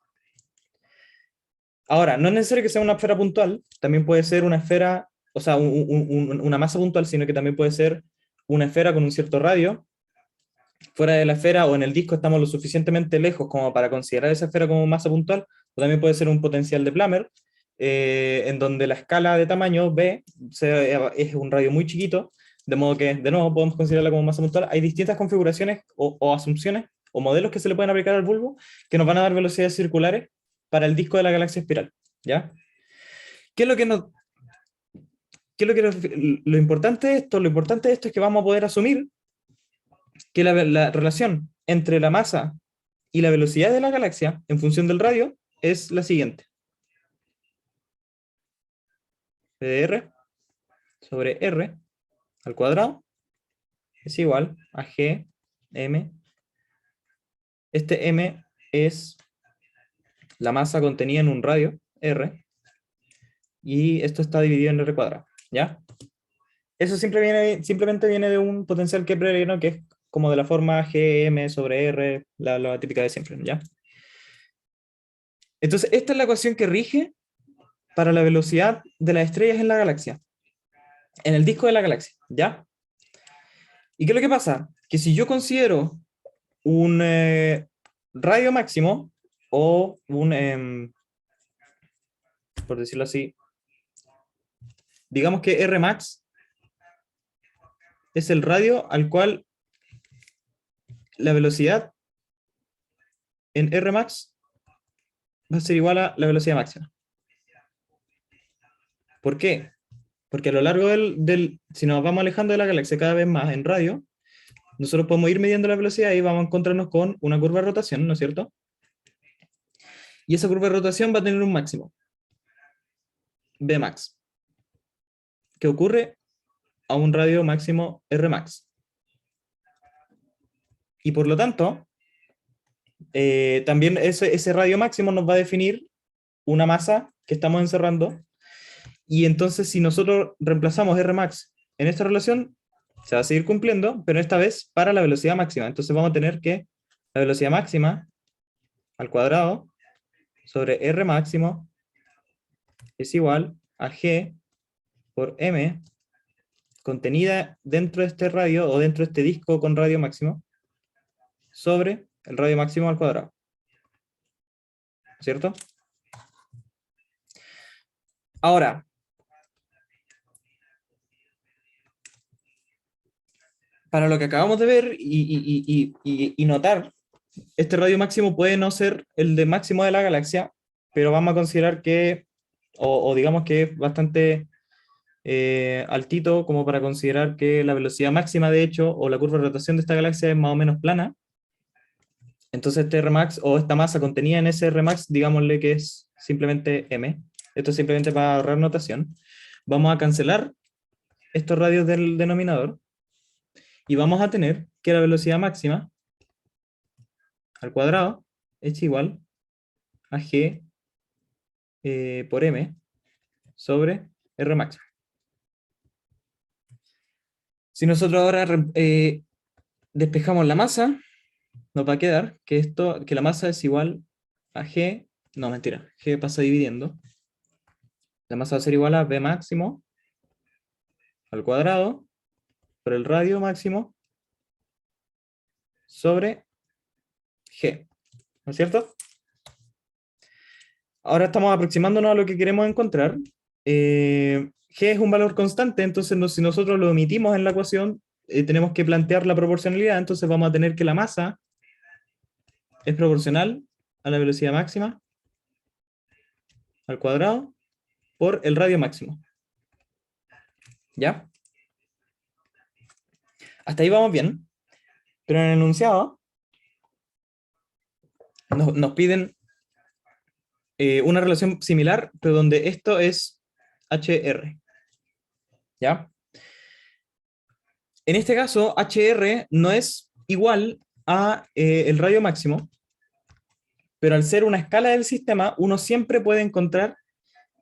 Ahora, no es necesario que sea una esfera puntual, también puede ser una esfera, o sea, una masa puntual, sino que también puede ser una esfera con un cierto radio. Fuera de la esfera o en el disco estamos lo suficientemente lejos como para considerar esa esfera como masa puntual, o también puede ser un potencial de Plummer, en donde la escala de tamaño B es un radio muy chiquito, de modo que, de nuevo, podemos considerarla como masa puntual. Hay distintas configuraciones o asunciones o modelos que se le pueden aplicar al bulbo que nos van a dar velocidades circulares para el disco de la galaxia espiral, ¿ya? ¿Qué es lo que nos... ¿Qué es lo importante de esto? Lo importante de esto es que vamos a poder asumir que la relación entre la masa y la velocidad de la galaxia en función del radio es la siguiente. P de R sobre R al cuadrado es igual a G M. Este M es la masa contenida en un radio, R, y esto está dividido en R cuadrado, ¿ya? Eso simplemente viene de un potencial kepleriano que es como de la forma Gm sobre R, la típica de siempre, ¿ya? Entonces, esta es la ecuación que rige para la velocidad de las estrellas en la galaxia, en el disco de la galaxia, ¿ya? ¿Y qué es lo que pasa? Que si yo considero un radio máximo, o un, por decirlo así, digamos que Rmax es el radio al cual la velocidad en Rmax va a ser igual a la velocidad máxima. ¿Por qué? Porque a lo largo si nos vamos alejando de la galaxia cada vez más en radio, nosotros podemos ir midiendo la velocidad y vamos a encontrarnos con una curva de rotación, ¿no es cierto? Y esa curva de rotación va a tener un máximo, Bmax, que ocurre a un radio máximo Rmax. Y por lo tanto, también ese radio máximo nos va a definir una masa que estamos encerrando, y entonces si nosotros reemplazamos Rmax en esta relación, se va a seguir cumpliendo, pero esta vez para la velocidad máxima. Entonces vamos a tener que la velocidad máxima al cuadrado sobre R máximo es igual a G por M contenida dentro de este radio, o dentro de este disco con radio máximo, sobre el radio máximo al cuadrado. ¿Cierto? Ahora, para lo que acabamos de ver y notar, este radio máximo puede no ser el de máximo de la galaxia, pero vamos a considerar que, o digamos que es bastante altito como para considerar que la velocidad máxima, de hecho, o la curva de rotación de esta galaxia es más o menos plana. Entonces este Rmax, o esta masa contenida en ese Rmax, digámosle que es simplemente M. Esto es simplemente para ahorrar notación. Vamos a cancelar estos radios del denominador, y vamos a tener que la velocidad máxima al cuadrado es igual a G por M sobre R máximo. Si nosotros ahora despejamos la masa, nos va a quedar que la masa es igual a G, no, mentira, G pasa dividiendo. La masa va a ser igual a B máximo al cuadrado por el radio máximo sobre G, ¿no es cierto? Ahora estamos aproximándonos a lo que queremos encontrar. G es un valor constante, entonces si nosotros lo omitimos en la ecuación, tenemos que plantear la proporcionalidad, entonces vamos a tener que la masa es proporcional a la velocidad máxima al cuadrado por el radio máximo. ¿Ya? Hasta ahí vamos bien, pero en el enunciado nos piden una relación similar, pero donde esto es HR. ¿Ya? En este caso, HR no es igual a el radio máximo, pero al ser una escala del sistema, uno siempre puede encontrar,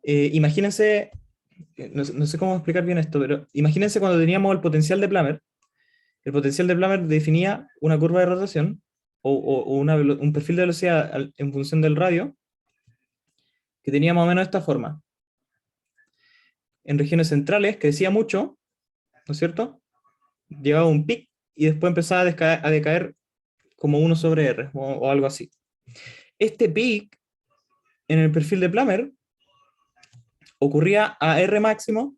imagínense, no sé cómo explicar bien esto, pero imagínense cuando teníamos el potencial de Plummer. El potencial de Plummer definía una curva de rotación, o un perfil de velocidad en función del radio, que tenía más o menos esta forma. En regiones centrales crecía mucho, ¿no es cierto? Llegaba a un pic y después empezaba a decaer como 1 sobre R, o algo así. Este pic en el perfil de Plummer ocurría a R máximo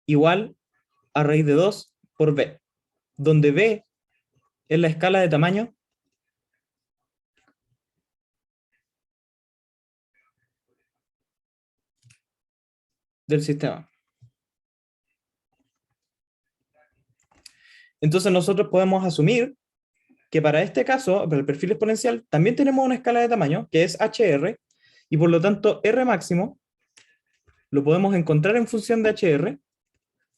igual a raíz de 2 por B, donde B es la escala de tamaño del sistema. Entonces nosotros podemos asumir que para este caso, para el perfil exponencial, también tenemos una escala de tamaño, que es HR, y por lo tanto R máximo lo podemos encontrar en función de HR,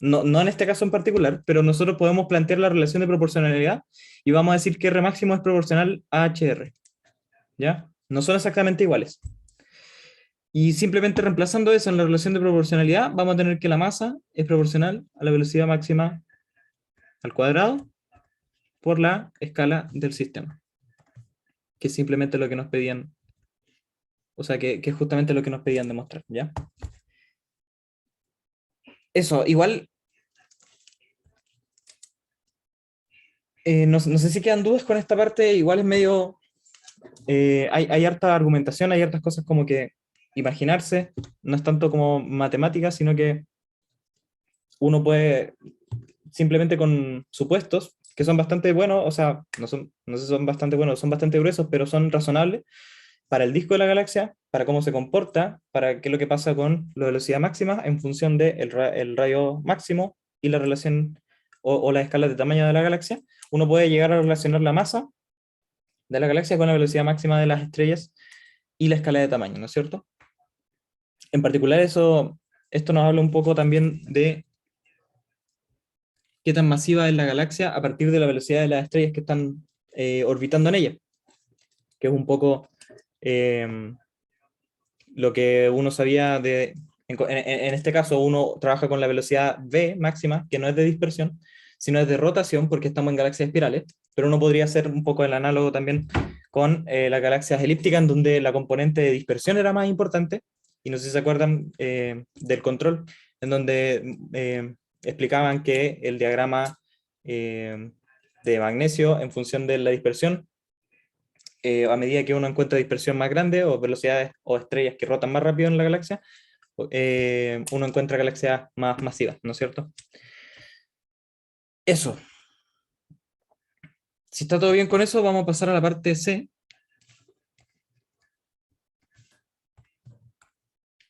no en este caso en particular, pero nosotros podemos plantear la relación de proporcionalidad y vamos a decir que R máximo es proporcional a HR, ¿ya? No son exactamente iguales. Y simplemente reemplazando eso en la relación de proporcionalidad, vamos a tener que la masa es proporcional a la velocidad máxima al cuadrado por la escala del sistema, que es simplemente lo que nos pedían, o sea, que es justamente lo que nos pedían demostrar, ¿ya? Eso, igual, no sé si quedan dudas con esta parte, igual es medio, hay harta argumentación, hay hartas cosas como que imaginarse, no es tanto como matemáticas, sino que uno puede, simplemente con supuestos, que son bastante buenos, o sea, no sé si son bastante buenos, son bastante gruesos, pero son razonables, para el disco de la galaxia, para cómo se comporta, para qué es lo que pasa con la velocidad máxima en función del el radio máximo y la relación o la escala de tamaño de la galaxia, uno puede llegar a relacionar la masa de la galaxia con la velocidad máxima de las estrellas y la escala de tamaño, ¿no es cierto? En particular esto nos habla un poco también de qué tan masiva es la galaxia a partir de la velocidad de las estrellas que están orbitando en ella, que es un poco lo que uno sabía en este caso uno trabaja con la velocidad v máxima, que no es de dispersión, sino es de rotación, porque estamos en galaxias espirales, pero uno podría hacer un poco el análogo también con las galaxias elípticas, en donde la componente de dispersión era más importante, y no sé si se acuerdan del control, en donde explicaban que el diagrama de magnesio, en función de la dispersión, a medida que uno encuentra dispersión más grande o velocidades o estrellas que rotan más rápido en la galaxia, uno encuentra galaxias más masivas, ¿no es cierto? Eso. Si está todo bien con eso, vamos a pasar a la parte C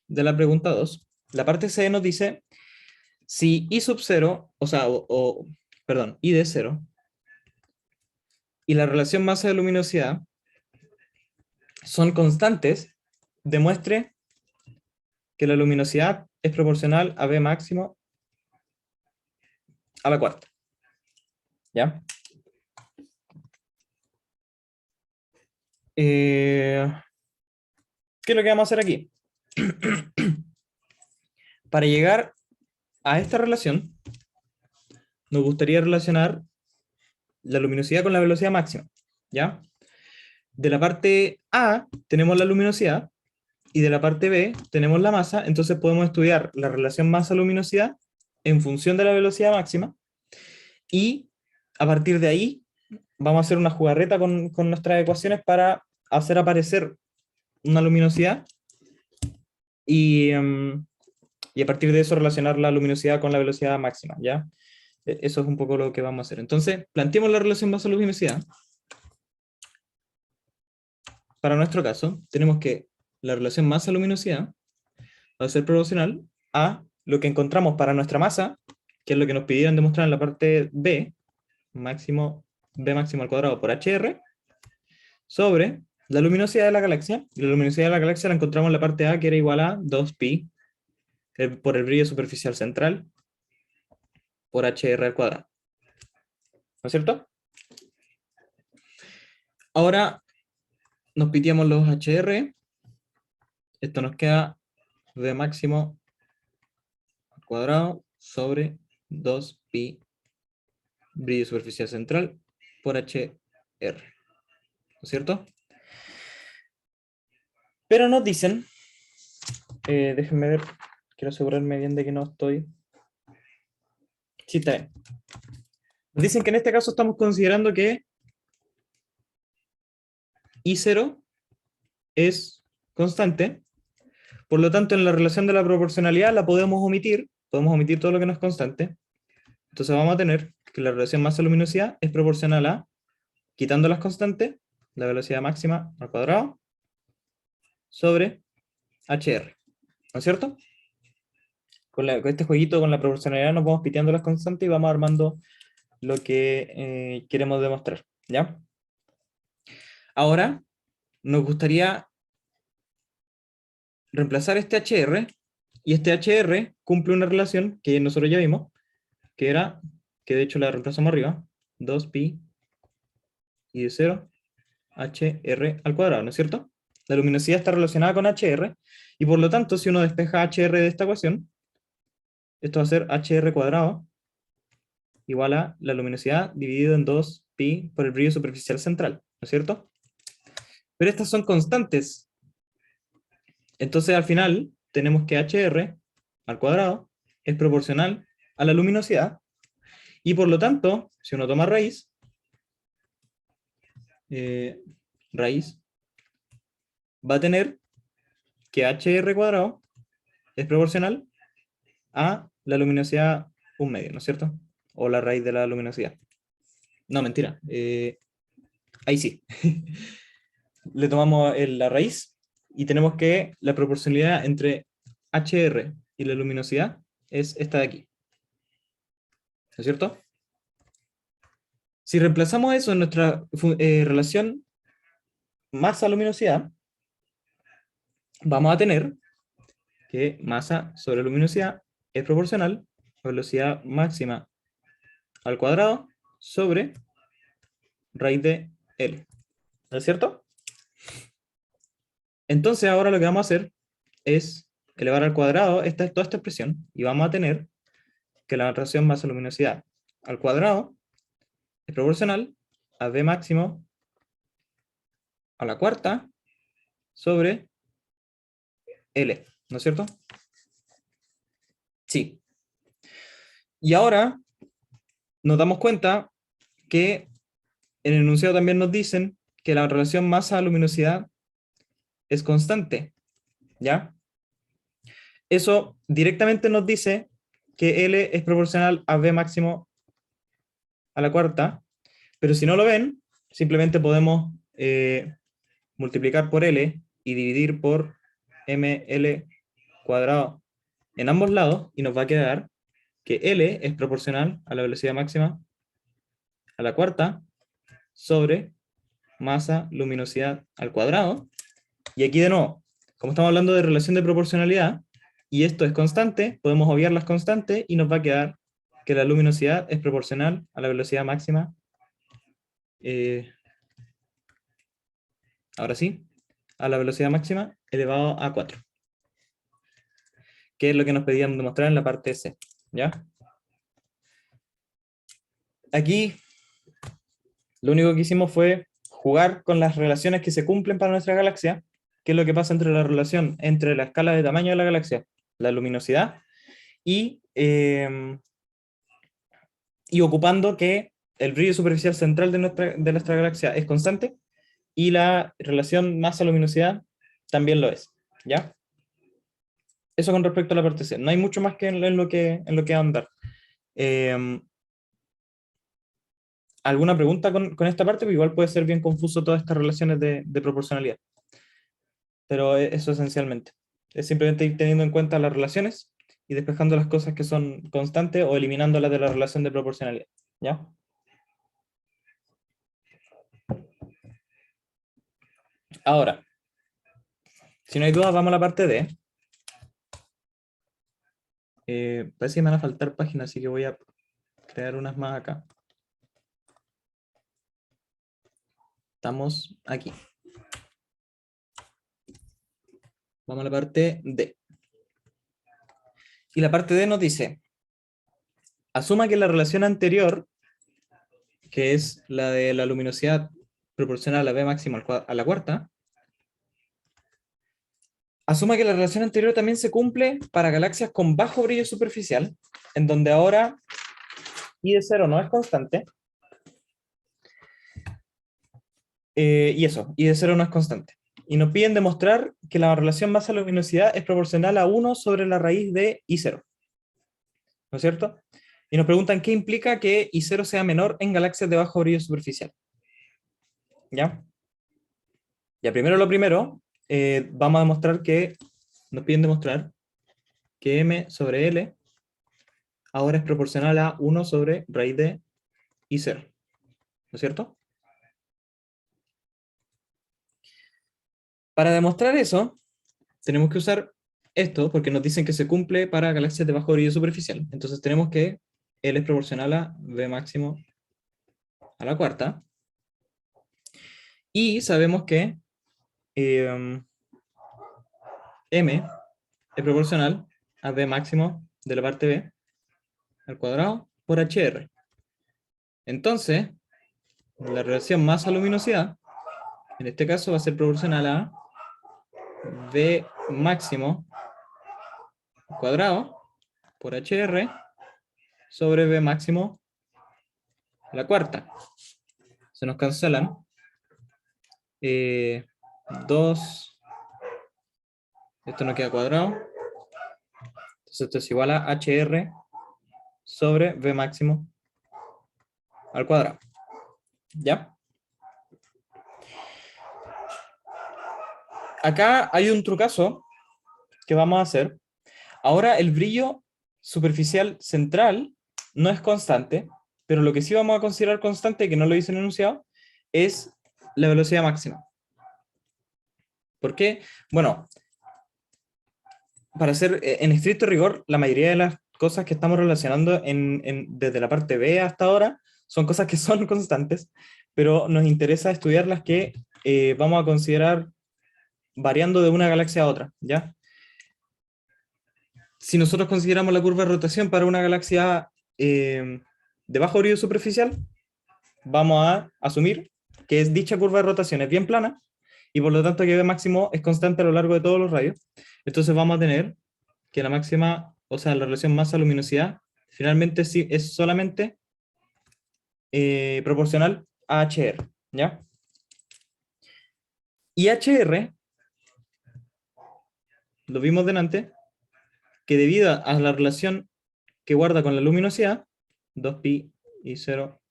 de la pregunta 2. La parte C nos dice si I sub 0, o sea, perdón, I de 0, y la relación masa de luminosidad son constantes, demuestre que la luminosidad es proporcional a B máximo a la cuarta. ¿Ya? ¿Qué es lo que vamos a hacer aquí? Para llegar a esta relación, nos gustaría relacionar la luminosidad con la velocidad máxima, ¿ya? De la parte A tenemos la luminosidad, y de la parte B tenemos la masa, entonces podemos estudiar la relación masa-luminosidad en función de la velocidad máxima, y a partir de ahí vamos a hacer una jugarreta con nuestras ecuaciones para hacer aparecer una luminosidad, y a partir de eso relacionar la luminosidad con la velocidad máxima, ¿ya? Eso es un poco lo que vamos a hacer. Entonces, planteemos la relación masa-luminosidad. Para nuestro caso, tenemos que la relación masa-luminosidad va a ser proporcional a lo que encontramos para nuestra masa, que es lo que nos pidieron demostrar en la parte B, máximo, B máximo al cuadrado por HR, sobre la luminosidad de la galaxia, y la luminosidad de la galaxia la encontramos en la parte A, que era igual a 2pi por el brillo superficial central por HR al cuadrado. ¿No es cierto? Ahora nos piteamos los HR, esto nos queda V máximo al cuadrado sobre 2pi brillo superficial central por HR. ¿No es cierto? Pero nos dicen, déjenme ver, quiero asegurarme bien de que no estoy... Sí, está bien. Nos dicen que en este caso estamos considerando que I0 es constante, Por lo tanto, en la relación de la proporcionalidad la podemos omitir todo lo que no es constante. Entonces vamos a tener que la relación masa-luminosidad es proporcional a, quitando las constantes, la velocidad máxima al cuadrado, sobre HR, ¿no es cierto? Con este jueguito, con la proporcionalidad, nos vamos piteando las constantes y vamos armando lo que queremos demostrar, ¿ya? Ahora, nos gustaría reemplazar este HR, y este HR cumple una relación que nosotros ya vimos, que era, que de hecho la reemplazamos arriba, 2pi y de 0, HR al cuadrado, ¿no es cierto? La luminosidad está relacionada con HR, y por lo tanto, si uno despeja HR de esta ecuación, esto va a ser HR cuadrado igual a la luminosidad dividido en 2pi por el brillo superficial central, ¿no es cierto? Pero estas son constantes. Entonces al final tenemos que HR al cuadrado es proporcional a la luminosidad, y por lo tanto, si uno toma raíz, va a tener que HR cuadrado es proporcional a la luminosidad 1/2, ¿no es cierto? O la raíz de la luminosidad. No, mentira. Ahí sí. Le tomamos la raíz y tenemos que la proporcionalidad entre HR y la luminosidad es esta de aquí, ¿no es cierto? Si reemplazamos eso en nuestra relación masa-luminosidad, vamos a tener que masa sobre luminosidad es proporcional a velocidad máxima al cuadrado sobre raíz de L, ¿no es cierto? Entonces ahora lo que vamos a hacer es elevar al cuadrado toda esta expresión, y vamos a tener que la relación masa-luminosidad al cuadrado es proporcional a V máximo a la cuarta sobre L, ¿no es cierto? Sí. Y ahora nos damos cuenta que en el enunciado también nos dicen que la relación masa-luminosidad es constante, ¿ya? Eso directamente nos dice que L es proporcional a V máximo a la cuarta, pero si no lo ven, simplemente podemos multiplicar por L y dividir por ML cuadrado en ambos lados, y nos va a quedar que L es proporcional a la velocidad máxima a la cuarta sobre masa luminosidad al cuadrado. Y aquí de nuevo, como estamos hablando de relación de proporcionalidad, y esto es constante, podemos obviar las constantes y nos va a quedar que la luminosidad es proporcional a la velocidad máxima, ahora sí, a la velocidad máxima elevado a 4. Que es lo que nos pedían demostrar en la parte C, ¿ya? Aquí, lo único que hicimos fue jugar con las relaciones que se cumplen para nuestra galaxia, que es lo que pasa entre la relación entre la escala de tamaño de la galaxia, la luminosidad, y ocupando que el brillo superficial central de nuestra galaxia es constante, y la relación masa-luminosidad también lo es, ¿ya? Eso con respecto a la parte C. No hay mucho más que en lo que andar. ¿Alguna pregunta con esta parte? Porque igual puede ser bien confuso todas estas relaciones de proporcionalidad. Pero eso esencialmente. Es simplemente ir teniendo en cuenta las relaciones y despejando las cosas que son constantes o eliminándolas de la relación de proporcionalidad, ¿ya? Ahora, si no hay dudas, vamos a la parte D. Parece que me van a faltar páginas, así que voy a crear unas más acá. Estamos aquí. Vamos a la parte D. Y la parte D nos dice, asuma que la relación anterior, que es la de la luminosidad proporcional a V máximo a la cuarta, asuma que la relación anterior también se cumple para galaxias con bajo brillo superficial, en donde ahora I de 0 no es constante. Y eso, I de 0 no es constante. y nos piden demostrar que la relación masa-luminosidad es proporcional a 1 sobre la raíz de I0. ¿No es cierto? Y nos preguntan qué implica que I0 sea menor en galaxias de bajo brillo superficial. ¿Ya? Ya, primero lo primero, vamos a demostrar que, nos piden demostrar que M sobre L ahora es proporcional a 1 sobre raíz de I0. ¿No es cierto? Para demostrar eso, tenemos que usar esto, porque nos dicen que se cumple para galaxias de bajo brillo superficial. Entonces tenemos que L es proporcional a V máximo a la cuarta. Y sabemos que M es proporcional a V máximo de la parte B al cuadrado por HR. Entonces, la relación masa-luminosidad, en este caso va a ser proporcional a V máximo cuadrado por HR sobre V máximo a la cuarta. Se nos cancelan 2, esto no queda cuadrado, entonces esto es igual a HR sobre V máximo al cuadrado. ¿Ya? Acá hay un trucazo que vamos a hacer. Ahora el brillo superficial central no es constante, pero lo que sí vamos a considerar constante, que no lo dice en el enunciado, es la velocidad máxima. ¿Por qué? Bueno, para hacer en estricto rigor, la mayoría de las cosas que estamos relacionando desde la parte B hasta ahora son cosas que son constantes, pero nos interesa estudiar las que vamos a considerar variando de una galaxia a otra, ¿ya? Si nosotros consideramos la curva de rotación para una galaxia de bajo brillo superficial, vamos a asumir que dicha curva de rotación es bien plana, y por lo tanto que V máximo es constante a lo largo de todos los radios. Entonces vamos a tener que la máxima, o sea, la relación masa-luminosidad, finalmente sí es solamente proporcional a HR, ¿ya? Y HR, lo vimos delante, que debido a la relación que guarda con la luminosidad, 2pi y 0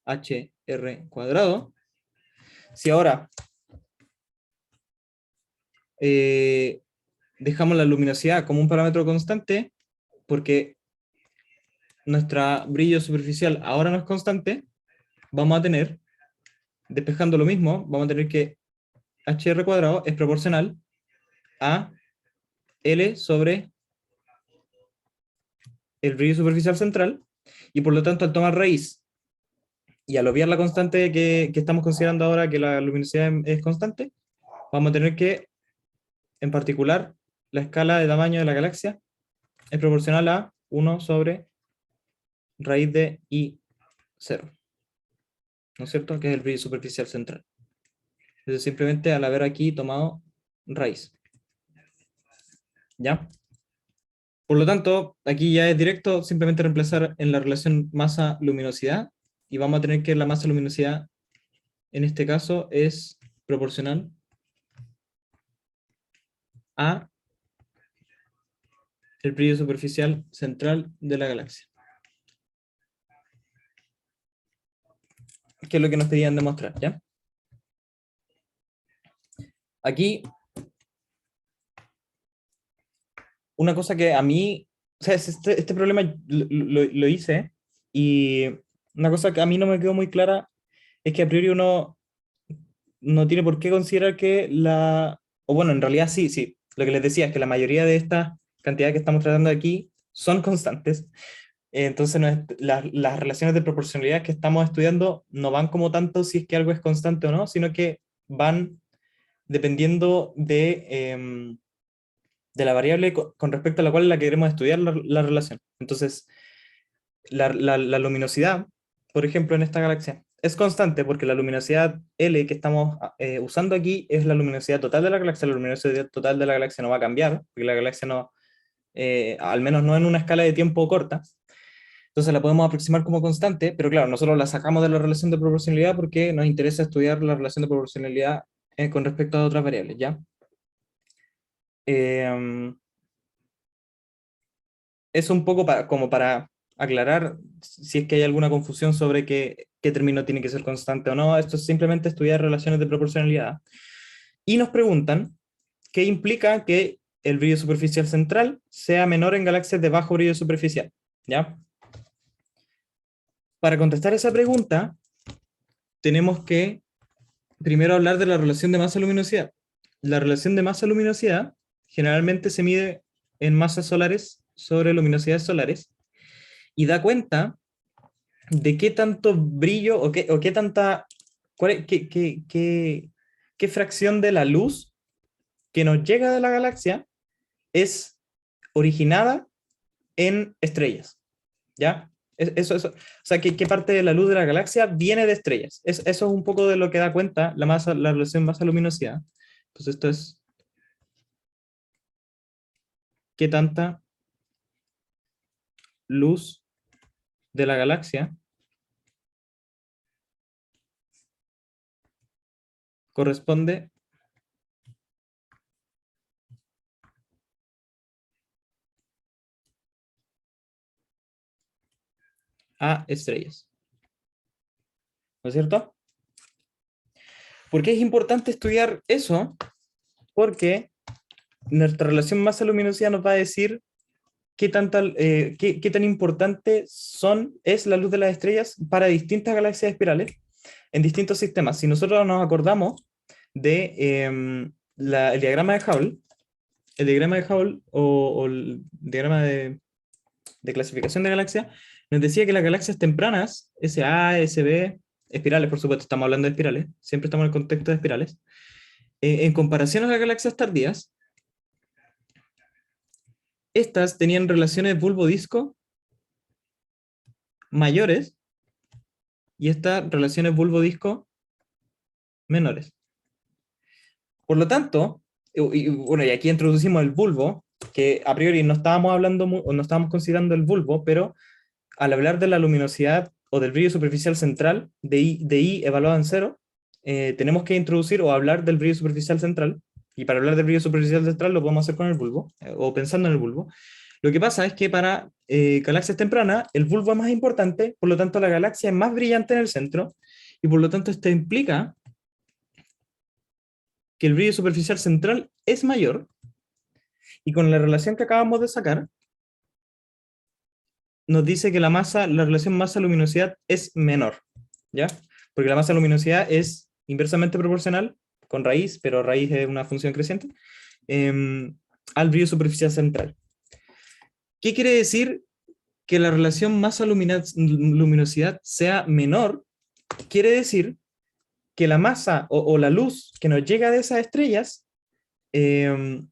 HR cuadrado, si ahora dejamos la luminosidad como un parámetro constante, porque nuestro brillo superficial ahora no es constante, vamos a tener, despejando lo mismo, vamos a tener que HR cuadrado es proporcional a L sobre el brillo superficial central, y por lo tanto al tomar raíz y al obviar la constante que estamos considerando ahora, que la luminosidad es constante, vamos a tener que, en particular, la escala de tamaño de la galaxia es proporcional a 1 sobre raíz de I0, ¿no es cierto? Que es el brillo superficial central. Entonces simplemente al haber aquí tomado raíz. ¿Ya? Por lo tanto, aquí ya es directo simplemente reemplazar en la relación masa-luminosidad, y vamos a tener que la masa-luminosidad en este caso es proporcional a el brillo superficial central de la galaxia. Que es lo que nos pedían demostrar, ¿ya? Aquí, una cosa que a mí, o sea, este problema lo hice, y una cosa que a mí no me quedó muy clara es que a priori uno no tiene por qué considerar que o bueno, en realidad sí, lo que les decía es que la mayoría de estas cantidades que estamos tratando aquí son constantes. Entonces las relaciones de proporcionalidad que estamos estudiando no van como tanto si es que algo es constante o no, sino que van dependiendo de la variable con respecto a la cual la queremos estudiar la relación. Entonces, la luminosidad, por ejemplo, en esta galaxia, es constante porque la luminosidad L que estamos usando aquí es la luminosidad total de la galaxia. La luminosidad total de la galaxia no va a cambiar, porque la galaxia no, al menos no en una escala de tiempo corta. Entonces la podemos aproximar como constante, pero claro, nosotros la sacamos de la relación de proporcionalidad porque nos interesa estudiar la relación de proporcionalidad con respecto a otras variables, ¿ya? Es un poco como para aclarar si es que hay alguna confusión sobre qué término tiene que ser constante o no. Esto es simplemente estudiar relaciones de proporcionalidad. Y nos preguntan qué implica que el brillo superficial central sea menor en galaxias de bajo brillo superficial, ¿ya? Para contestar esa pregunta, tenemos que primero hablar de la relación de masa-luminosidad. La relación de masa-luminosidad generalmente se mide en masas solares sobre luminosidades solares y da cuenta de qué tanto brillo o qué tanta, qué fracción de la luz que nos llega de la galaxia es originada en estrellas, ¿ya? O sea, ¿qué parte de la luz de la galaxia viene de estrellas? Eso es un poco de lo que da cuenta la relación masa-luminosidad. Entonces esto es qué tanta luz de la galaxia corresponde a estrellas. ¿No es cierto? ¿Por qué es importante estudiar eso? Porque nuestra relación masa-luminosidad nos va a decir qué tan importante es la luz de las estrellas para distintas galaxias espirales en distintos sistemas. Si nosotros nos acordamos de el diagrama de Hubble, o el diagrama de clasificación de galaxias, nos decía que las galaxias tempranas, SA, SB, espirales, por supuesto, estamos hablando de espirales, siempre estamos en el contexto de espirales, en comparación a las galaxias tardías, estas tenían relaciones bulbo-disco mayores y estas relaciones bulbo-disco menores. Por lo tanto, bueno, y aquí introducimos el bulbo, que a priori no estábamos hablando, no estábamos considerando el bulbo, pero al hablar de la luminosidad o del brillo superficial central, de I evaluado en 0, tenemos que introducir o hablar del brillo superficial central, y para hablar del brillo superficial central lo podemos hacer con el bulbo, o pensando en el bulbo. Lo que pasa es que para galaxias tempranas, el bulbo es más importante, por lo tanto la galaxia es más brillante en el centro, y por lo tanto esto implica que el brillo superficial central es mayor, y con la relación que acabamos de sacar, nos dice que la relación masa-luminosidad es menor, ¿ya? Porque la masa-luminosidad es inversamente proporcional con raíz, pero raíz es una función creciente, al brillo superficial central. ¿Qué quiere decir que la relación masa-luminosidad sea menor? Quiere decir que la masa o la luz que nos llega de esas estrellas hay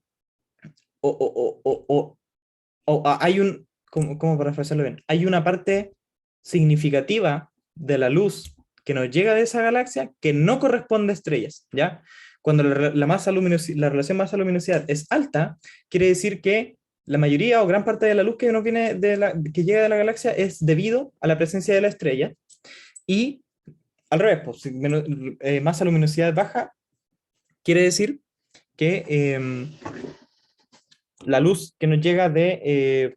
¿cómo parafrasearlo bien? Hay una parte significativa de la luz que nos llega de esa galaxia que no corresponde a estrellas, ¿ya? Cuando la relación masa-luminosidad es alta, quiere decir que la mayoría o gran parte de la luz que nos viene que llega de la galaxia es debido a la presencia de la estrella, y al revés, pues, si masa-luminosidad baja, quiere decir que la luz que nos llega de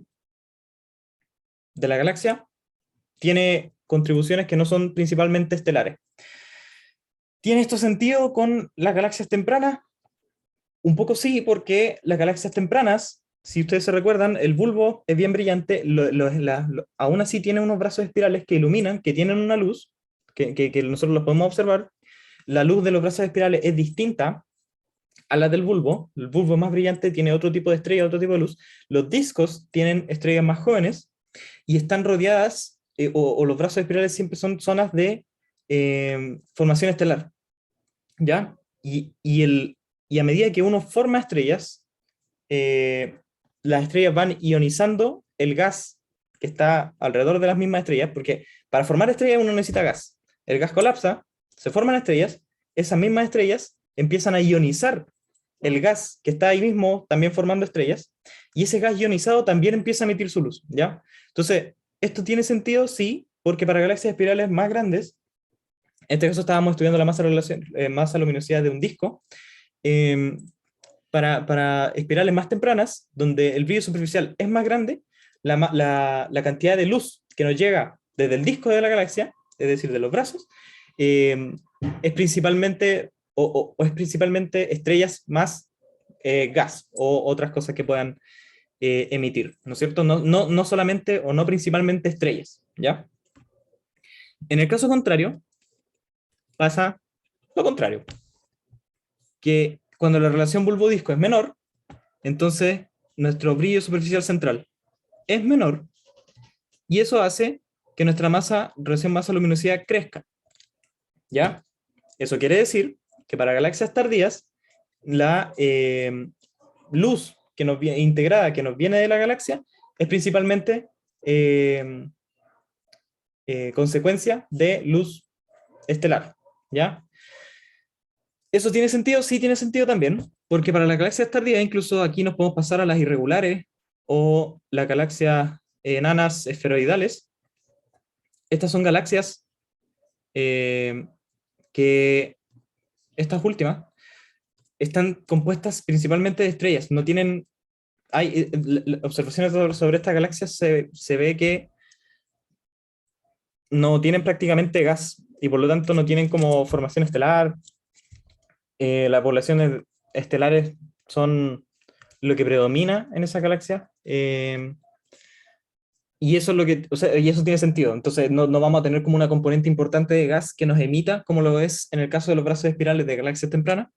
la galaxia tiene contribuciones que no son principalmente estelares. ¿Tiene esto sentido con las galaxias tempranas? Un poco sí, porque las galaxias tempranas, si ustedes se recuerdan, el bulbo es bien brillante, aún así tiene unos brazos espirales que iluminan, que tienen una luz, que nosotros los podemos observar. La luz de los brazos espirales es distinta a la del bulbo. El bulbo más brillante tiene otro tipo de estrella, otro tipo de luz. Los discos tienen estrellas más jóvenes y están rodeadas, o los brazos espirales siempre son zonas de formación estelar, ¿ya? Y a medida que uno forma estrellas, las estrellas van ionizando el gas que está alrededor de las mismas estrellas, porque para formar estrellas uno necesita gas. El gas colapsa, se forman estrellas, esas mismas estrellas empiezan a ionizar el gas que está ahí mismo también formando estrellas, y ese gas ionizado también empieza a emitir su luz, ¿ya? Entonces, ¿esto tiene sentido? Sí, porque para galaxias espirales más grandes, En este caso estábamos estudiando la masa luminosidad de un disco, eh, para espirales más tempranas, donde el brillo superficial es más grande, la cantidad de luz que nos llega desde el disco de la galaxia, es decir, de los brazos, eh, es principalmente, o es principalmente estrellas más gas o otras cosas que puedan emitir, ¿no es cierto? No solamente o no principalmente estrellas, ¿ya? En el caso contrario, pasa lo contrario, que cuando la relación bulbo-disco es menor, entonces nuestro brillo superficial central es menor, y eso hace que nuestra relación masa-luminosidad crezca, ¿ya? Eso quiere decir que para galaxias tardías, la luz que nos viene, integrada que nos viene de la galaxia es principalmente eh, consecuencia de luz estelar, ¿ya? ¿Eso tiene sentido? Sí, tiene sentido también, porque para las galaxias tardías, incluso aquí nos podemos pasar a las irregulares o las galaxias enanas esferoidales. Estas son galaxias eh, que, estas últimas, están compuestas principalmente de estrellas, no tienen, hay observaciones sobre estas galaxias, se ve que no tienen prácticamente gas, y por lo tanto no tienen como formación estelar. Las poblaciones estelares son lo que predomina en esa galaxia, y eso es lo que, o sea, y eso tiene sentido. Entonces no vamos a tener como una componente importante de gas que nos emita, como lo es en el caso de los brazos espirales de galaxias tempranas.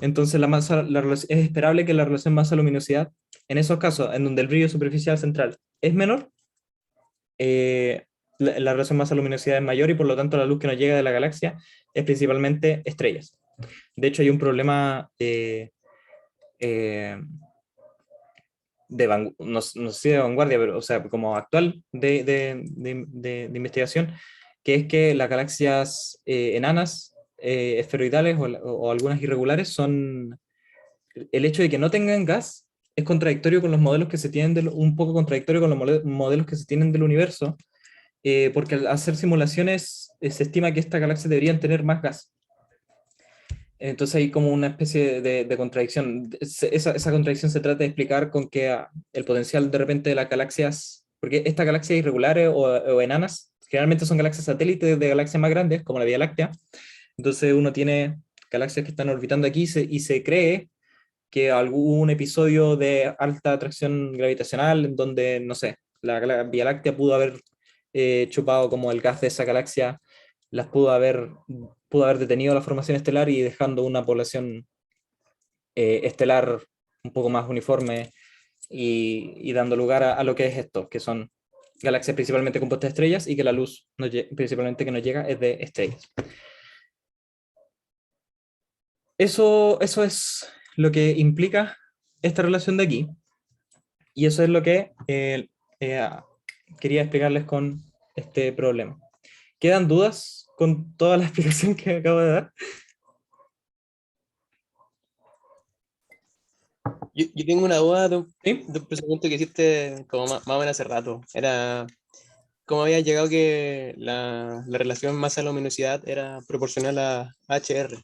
Entonces es esperable que la relación masa-luminosidad, en esos casos en donde el brillo superficial central es menor, la relación masa-luminosidad es mayor, y por lo tanto la luz que nos llega de la galaxia es principalmente estrellas. De hecho, hay un problema eh, no sé si de vanguardia, pero o sea, como actual de investigación, que es que las galaxias enanas, esferoidales o algunas irregulares son, el hecho de que no tengan gas es contradictorio con los modelos que se tienen, un poco contradictorio con los modelos que se tienen del universo, porque al hacer simulaciones se estima que estas galaxias deberían tener más gas. Entonces hay como una especie de contradicción. Esa contradicción se trata de explicar con que el potencial de repente de las galaxias, porque estas galaxias irregulares o enanas, generalmente son galaxias satélites de galaxias más grandes, como la Vía Láctea. Entonces uno tiene galaxias que están orbitando aquí, y se cree que algún episodio de alta atracción gravitacional en donde, no sé, la Vía Láctea pudo haber chupado como el gas de esa galaxia, las pudo haber detenido la formación estelar y dejando una población estelar un poco más uniforme, y dando lugar a lo que es esto, que son galaxias principalmente compuestas de estrellas, y que la luz principalmente que nos llega es de estrellas. Eso es lo que implica esta relación de aquí, y eso es lo que quería explicarles con este problema. ¿Quedan dudas con toda la explicación que acabo de dar? Yo tengo una duda ¿Sí? de un pensamiento que hiciste como más o menos hace rato. Era cómo había llegado que la relación masa-luminosidad era proporcional a HR.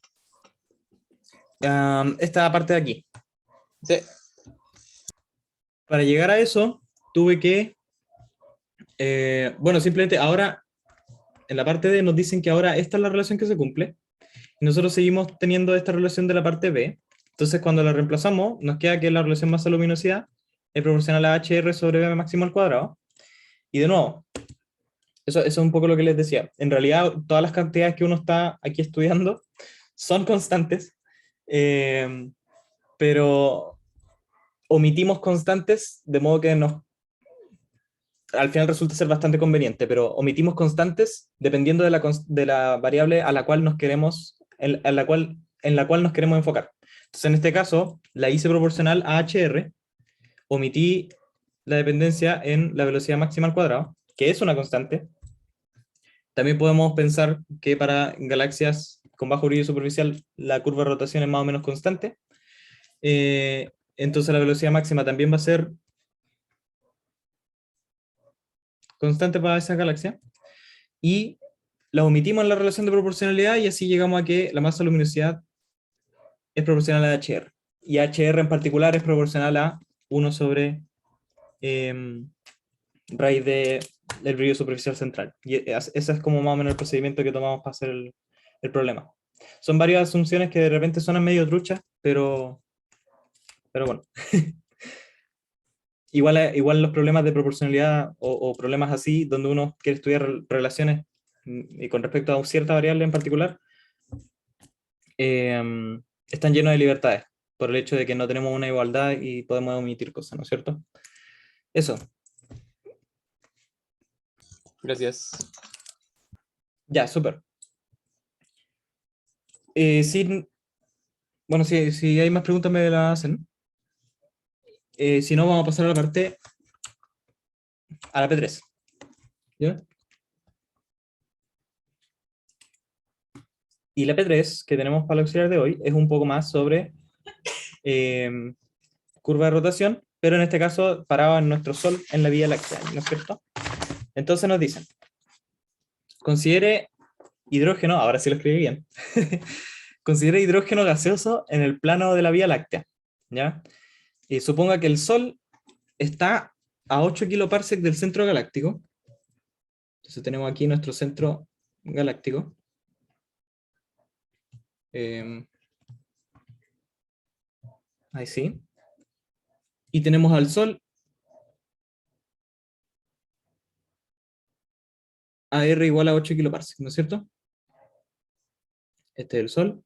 Esta parte de aquí. Sí, Para llegar a eso, tuve que, bueno, simplemente ahora, en la parte D nos dicen que ahora esta es la relación que se cumple, y nosotros seguimos teniendo esta relación de la parte B. Entonces, cuando la reemplazamos, nos queda que la relación masa-luminosidad es proporcional a HR sobre B máximo al cuadrado. Y de nuevo, eso es un poco lo que les decía. En realidad, todas las cantidades que uno está aquí estudiando son constantes, pero omitimos constantes, de modo que al final resulta ser bastante conveniente, pero omitimos constantes dependiendo de la variable a la cual nos queremos, en la cual nos queremos enfocar. Entonces, en este caso, la hice proporcional a HR, omití la dependencia en la velocidad máxima al cuadrado, que es una constante. También podemos pensar que para galaxias con bajo brillo superficial la curva de rotación es más o menos constante. Entonces la velocidad máxima también va a ser constante para esa galaxia. Y la omitimos en la relación de proporcionalidad y así llegamos a que la masa luminosidad es proporcional a HR. Y HR en particular es proporcional a 1 sobre raíz del brillo superficial central. Y ese es como más o menos el procedimiento que tomamos para hacer el problema. Son varias asunciones que de repente suenan medio truchas, pero bueno. Igual los problemas de proporcionalidad o problemas así, donde uno quiere estudiar relaciones y con respecto a cierta variable en particular, están llenos de libertades, por el hecho de que no tenemos una igualdad y podemos omitir cosas, ¿no es cierto? Eso. Gracias. Ya, súper. Bueno, si hay más preguntas me las hacen. Si no, vamos a pasar a la P3. ¿Ya? Y la P3 que tenemos para el auxiliar de hoy es un poco más sobre curva de rotación, pero en este caso parado en nuestro Sol en la Vía Láctea, ¿no es cierto? Entonces nos dicen, considere hidrógeno, ahora sí lo escribí bien, considere hidrógeno gaseoso en el plano de la Vía Láctea, ¿ya? Y suponga que el Sol está a 8 kiloparsecs del centro galáctico. Entonces tenemos aquí nuestro centro galáctico. Ahí sí. Y tenemos al Sol a R igual a 8 kiloparsecs, ¿no es cierto? Este es el Sol.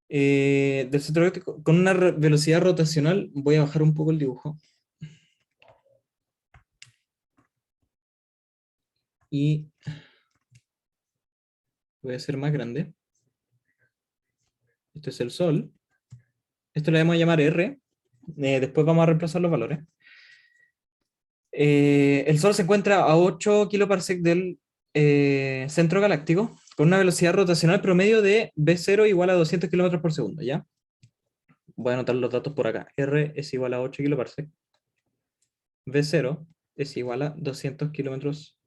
Del centro galáctico, con una velocidad rotacional, voy a bajar un poco el dibujo. Y voy a hacer más grande. Este es el Sol. Esto le vamos a llamar R. Después vamos a reemplazar los valores. El Sol se encuentra a 8 kiloparsecs del centro galáctico, con una velocidad rotacional promedio de V0 igual a 200 kilómetros por segundo, ¿ya? Voy a anotar los datos por acá. R es igual a 8 kiloparsecs. V0 es igual a 200 kilómetros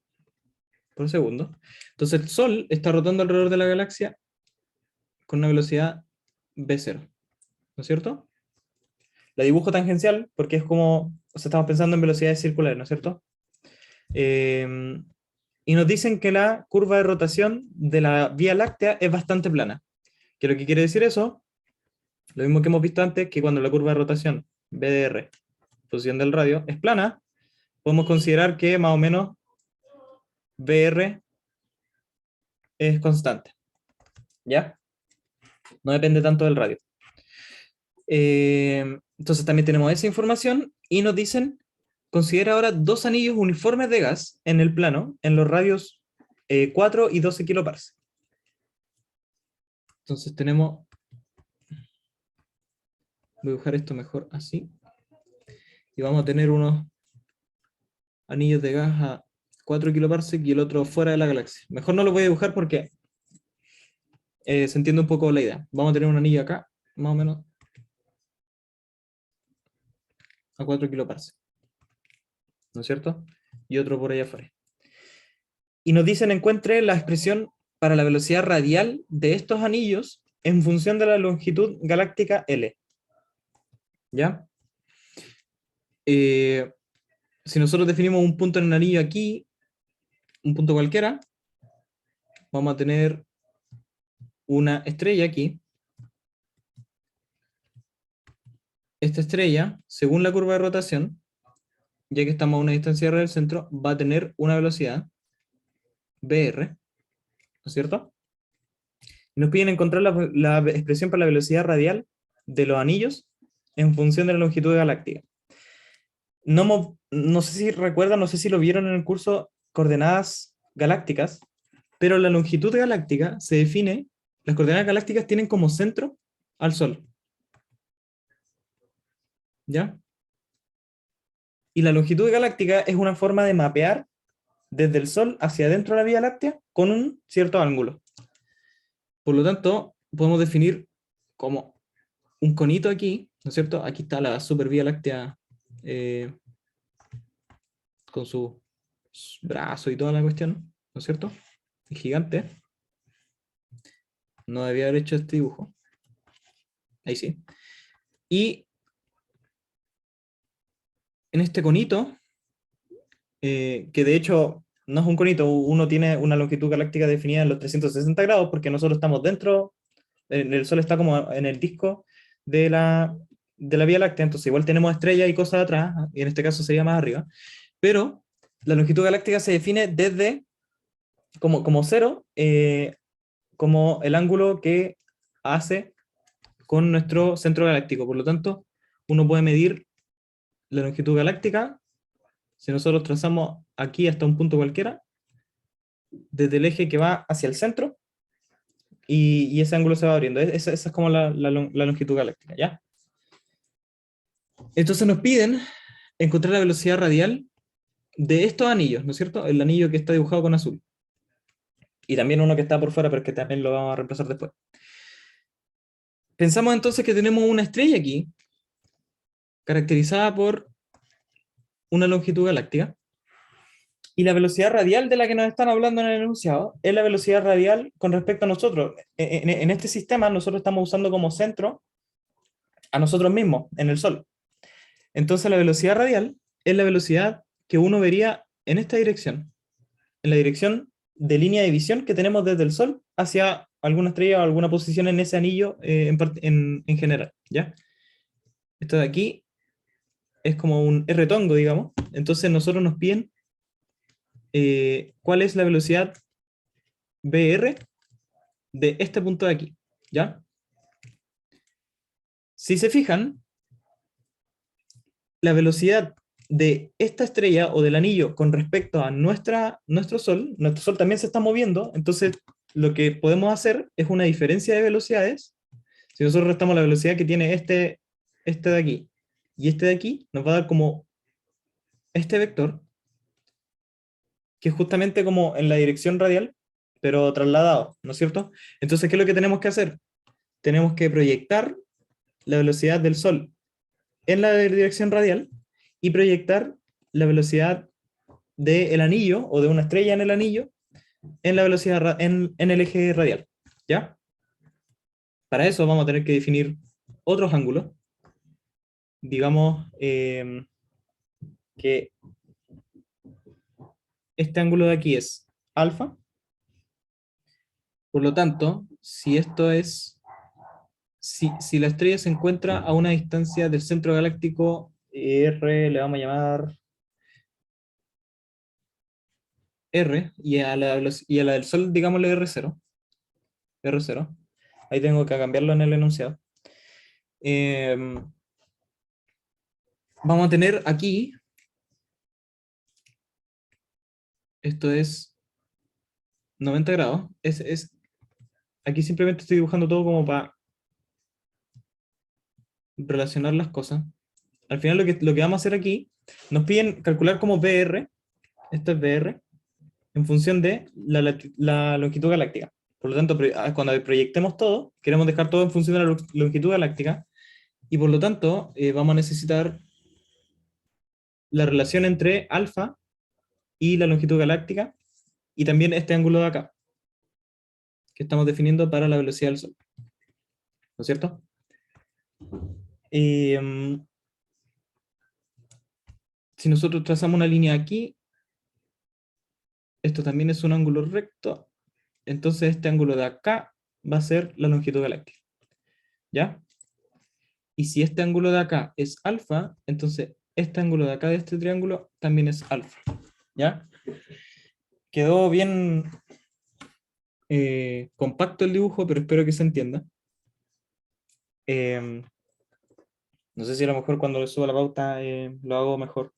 por segundo. Entonces el Sol está rotando alrededor de la galaxia con una velocidad V0, ¿no es cierto? La dibujo tangencial porque es como, o sea, estamos pensando en velocidades circulares, ¿no es cierto? Y nos dicen que la curva de rotación de la Vía Láctea es bastante plana. ¿Qué es lo que quiere decir eso? Lo mismo que hemos visto antes, que cuando la curva de rotación, BDR, posición del radio, es plana, podemos considerar que más o menos BR es constante. ¿Ya? No depende tanto del radio. Entonces también tenemos esa información y nos dicen, considera ahora dos anillos uniformes de gas en el plano, en los radios 4 y 12 kiloparsecs. Entonces tenemos, voy a dibujar esto mejor así, y vamos a tener unos anillos de gas a 4 kiloparsecs y el otro fuera de la galaxia. Mejor no lo voy a dibujar porque se entiende un poco la idea. Vamos a tener un anillo acá, más o menos, a 4 kiloparsecs, ¿no es cierto? Y otro por allá afuera. Y nos dicen encuentre la expresión para la velocidad radial de estos anillos en función de la longitud galáctica L. ¿Ya? Si nosotros definimos un punto en el anillo aquí, un punto cualquiera, vamos a tener una estrella aquí. Esta estrella, según la curva de rotación, ya que estamos a una distancia del centro, va a tener una velocidad BR, ¿no es cierto? Y nos piden encontrar la expresión para la velocidad radial de los anillos en función de la longitud galáctica. No sé si recuerdan, no sé si lo vieron en el curso coordenadas galácticas, pero la longitud galáctica se define, las coordenadas galácticas tienen como centro al Sol. ¿Ya? Y la longitud galáctica es una forma de mapear desde el Sol hacia adentro de la Vía Láctea con un cierto ángulo. Por lo tanto, podemos definir como un conito aquí, ¿no es cierto? Aquí está la super Vía Láctea con su brazo y toda la cuestión. ¿no es cierto? Es gigante. No debía haber hecho este dibujo. Ahí sí. Y en este conito, que de hecho no es un conito, uno tiene una longitud galáctica definida en los 360 grados, porque nosotros estamos dentro, el Sol está como en el disco de la Vía Láctea, entonces igual tenemos estrellas y cosas atrás, y en este caso sería más arriba, pero la longitud galáctica se define desde, como cero, como el ángulo que hace con nuestro centro galáctico. Por lo tanto, uno puede medir la longitud galáctica si nosotros trazamos aquí hasta un punto cualquiera, desde el eje que va hacia el centro, y ese ángulo se va abriendo. Esa es como la longitud galáctica, ¿ya? Entonces nos piden encontrar la velocidad radial de estos anillos, ¿no es cierto? El anillo que está dibujado con azul. Y también uno que está por fuera, pero que también lo vamos a reemplazar después. Pensamos entonces que tenemos una estrella aquí, caracterizada por una longitud galáctica, y la velocidad radial de la que nos están hablando en el enunciado es la velocidad radial con respecto a nosotros. En este sistema nosotros estamos usando como centro a nosotros mismos, en el Sol. Entonces la velocidad radial es la velocidad que uno vería en esta dirección, en la dirección de línea de visión que tenemos desde el Sol hacia alguna estrella o alguna posición en ese anillo en general, ¿ya? Esto de aquí es como un R-tongo, digamos. Entonces nosotros nos piden cuál es la velocidad BR de este punto de aquí, ¿ya? Si se fijan, la velocidad de esta estrella o del anillo con respecto a nuestro Sol también se está moviendo, entonces lo que podemos hacer es una diferencia de velocidades. Si nosotros restamos la velocidad que tiene este de aquí y este de aquí, nos va a dar como este vector, que es justamente como en la dirección radial, pero trasladado, ¿no es cierto? Entonces, ¿qué es lo que tenemos que hacer? Tenemos que proyectar la velocidad del Sol en la dirección radial y proyectar la velocidad del anillo o de una estrella en el anillo en la velocidad en el eje radial, ¿ya? Para eso vamos a tener que definir otros ángulos. Digamos que este ángulo de aquí es alfa. Por lo tanto, si esto es, si la estrella se encuentra a una distancia del centro galáctico R, le vamos a llamar R, y a la del Sol, digámosle R0. R0. Ahí tengo que cambiarlo en el enunciado. Vamos a tener aquí, esto es 90 grados. Aquí simplemente estoy dibujando todo como para relacionar las cosas. Al final lo que vamos a hacer aquí, nos piden calcular como BR, esto es BR, en función de la longitud galáctica. Por lo tanto, cuando proyectemos todo, queremos dejar todo en función de la longitud galáctica, y por lo tanto vamos a necesitar la relación entre alfa y la longitud galáctica, y también este ángulo de acá, que estamos definiendo para la velocidad del Sol. ¿No es cierto? Si nosotros trazamos una línea aquí, esto también es un ángulo recto, entonces este ángulo de acá va a ser la longitud galáctica, ¿ya? Y si este ángulo de acá es alfa, entonces este ángulo de acá de este triángulo también es alfa, ¿ya? Quedó bien compacto el dibujo, pero espero que se entienda. No sé si a lo mejor cuando le suba la pauta lo hago mejor.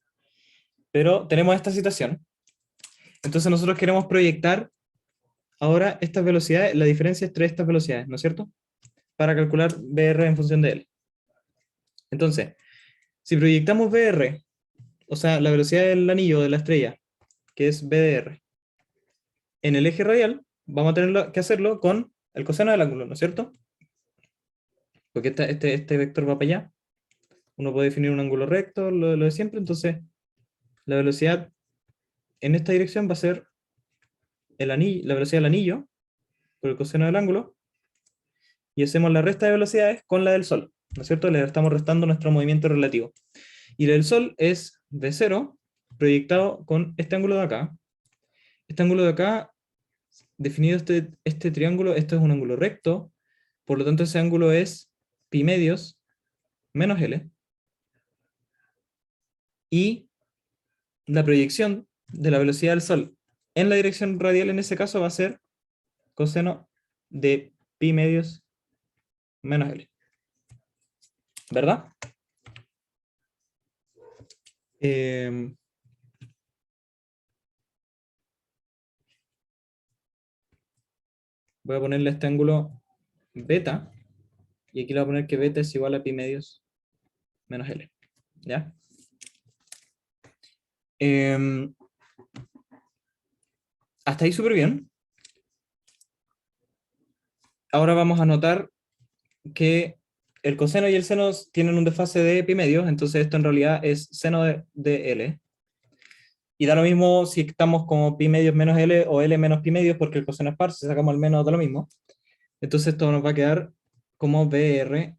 Pero tenemos esta situación. Entonces nosotros queremos proyectar ahora estas velocidades, la diferencia entre estas velocidades, ¿no es cierto? Para calcular BR en función de L. Entonces, si proyectamos BR, o sea, la velocidad del anillo de la estrella, que es BDR, en el eje radial, vamos a tener que hacerlo con el coseno del ángulo, ¿no es cierto? Porque este vector va para allá. Uno puede definir un ángulo recto, lo de siempre, entonces la velocidad en esta dirección va a ser la velocidad del anillo por el coseno del ángulo, y hacemos la resta de velocidades con la del Sol, ¿no es cierto? Le estamos restando nuestro movimiento relativo. Y la del Sol es V0 proyectado con este ángulo de acá. Este ángulo de acá, definido este triángulo, esto es un ángulo recto, por lo tanto ese ángulo es pi medios menos L. Y la proyección de la velocidad del Sol en la dirección radial en ese caso va a ser coseno de pi medios menos L. ¿Verdad? Voy a ponerle este ángulo beta, y aquí le voy a poner que beta es igual a pi medios menos L. ¿Ya? Hasta ahí súper bien. Ahora vamos a notar que el coseno y el seno tienen un desfase de pi medios, entonces esto en realidad es seno de L. Y da lo mismo si estamos como pi medios menos L o L menos pi medios, porque el coseno es par, si sacamos el menos da lo mismo. Entonces esto nos va a quedar como BR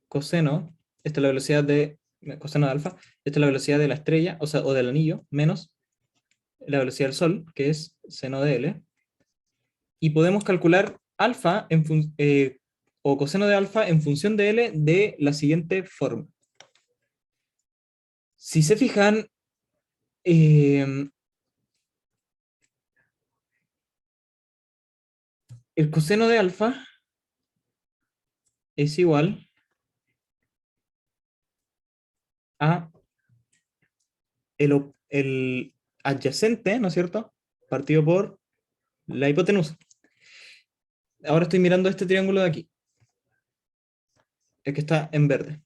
coseno, esta es la velocidad de coseno de alfa, esta es la velocidad de la estrella, o sea, o del anillo, menos la velocidad del Sol, que es seno de L. Y podemos calcular alfa o coseno de alfa en función de L de la siguiente forma. Si se fijan, el coseno de alfa es igual a el adyacente, ¿no es cierto?, partido por la hipotenusa. Ahora estoy mirando este triángulo de aquí, el que está en verde.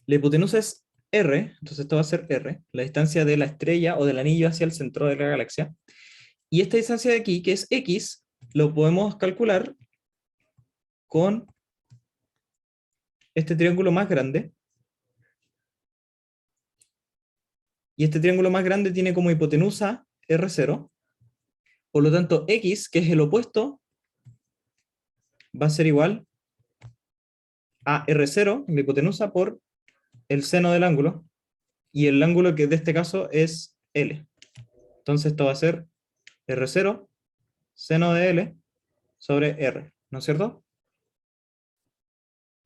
La hipotenusa es R, entonces esto va a ser R, la distancia de la estrella o del anillo hacia el centro de la galaxia. Y esta distancia de aquí, que es X, lo podemos calcular con este triángulo más grande. Y este triángulo más grande tiene como hipotenusa R0. Por lo tanto, X, que es el opuesto, va a ser igual a R0, la hipotenusa, por el seno del ángulo. Y el ángulo que de este caso es L. Entonces esto va a ser R0, seno de L, sobre R, ¿no es cierto?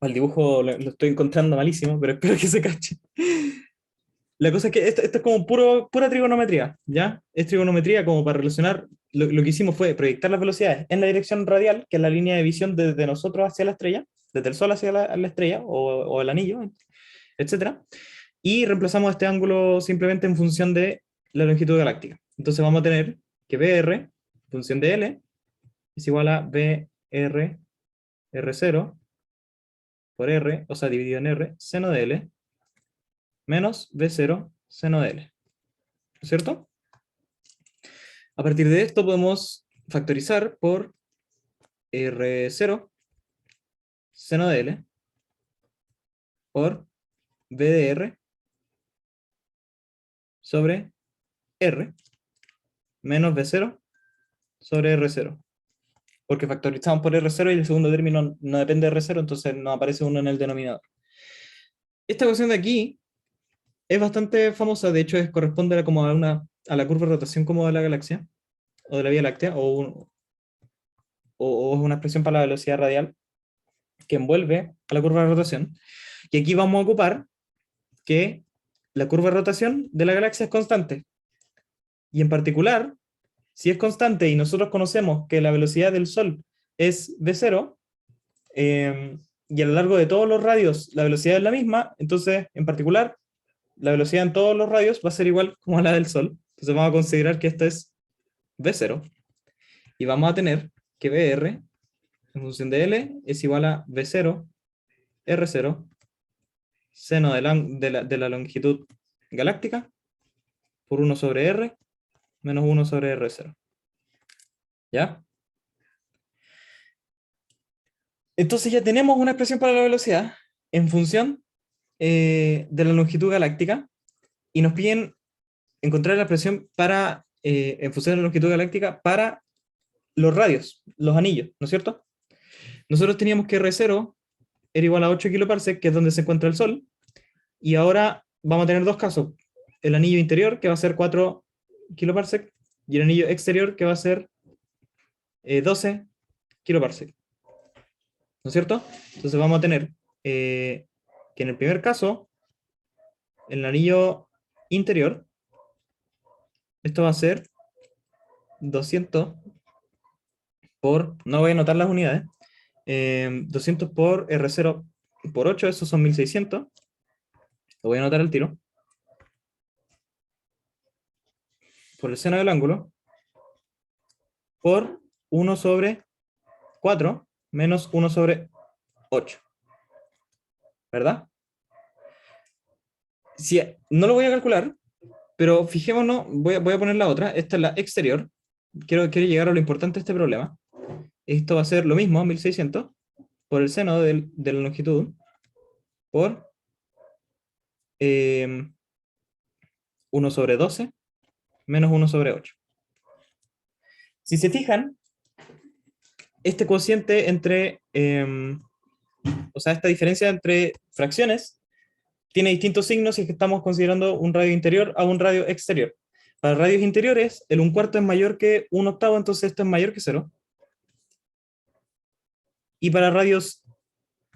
El dibujo lo estoy encontrando malísimo, pero espero que se cache. La cosa es que esto es como pura trigonometría, ¿ya? Es trigonometría como para relacionar, lo que hicimos fue proyectar las velocidades en la dirección radial, que es la línea de visión desde nosotros hacia la estrella, desde el Sol hacia la estrella, o el anillo, etc. Y reemplazamos este ángulo simplemente en función de la longitud galáctica. Entonces vamos a tener que BR, función de L, es igual a BR, R0, por R, o sea, dividido en R, seno de L, menos B0, seno de L. ¿No es cierto? A partir de esto podemos factorizar por R0, seno de L, por B de R, sobre R, menos B0, sobre R0. Porque factorizamos por R0 y el segundo término no depende de R0, entonces no aparece uno en el denominador. Esta ecuación de aquí es bastante famosa, de hecho corresponde a la curva de rotación como de la galaxia, o de la Vía Láctea, o es una expresión para la velocidad radial que envuelve a la curva de rotación. Y aquí vamos a ocupar que la curva de rotación de la galaxia es constante. Y en particular, si es constante y nosotros conocemos que la velocidad del Sol es v0, y a lo largo de todos los radios la velocidad es la misma, entonces, en particular, la velocidad en todos los radios va a ser igual como a la del Sol. Entonces vamos a considerar que esta es v0. Y vamos a tener que Br, en función de L, es igual a v0, R0, seno de la longitud galáctica, por 1 sobre R, menos 1 sobre R0. ¿Ya? Entonces ya tenemos una expresión para la velocidad en función de la longitud galáctica, y nos piden encontrar la expresión para en función de la longitud galáctica para los radios, los anillos, ¿no es cierto? Nosotros teníamos que R0 era igual a 8 kiloparsec, que es donde se encuentra el Sol, y ahora vamos a tener dos casos. El anillo interior, que va a ser 4 kiloparsec, y el anillo exterior, que va a ser 12 kiloparsec. ¿No es cierto? Entonces vamos a tener que en el primer caso, en el anillo interior, esto va a ser 200 por, no voy a anotar las unidades, 200 por R0 por 8, esos son 1600. Lo voy a anotar al tiro. Por el seno del ángulo, por 1 sobre 4 menos 1 sobre 8. ¿Verdad? Si, no lo voy a calcular, pero fijémonos, voy a poner la otra. Esta es la exterior. Quiero llegar a lo importante de este problema. Esto va a ser lo mismo, 1600, por el seno de la longitud, por 1 sobre 12 menos 1 sobre 8. Si se fijan, este cociente entre, o sea, esta diferencia entre fracciones tiene distintos signos si es que estamos considerando un radio interior a un radio exterior. Para radios interiores, el 1/4 es mayor que 1/8, entonces esto es mayor que 0. Y para radios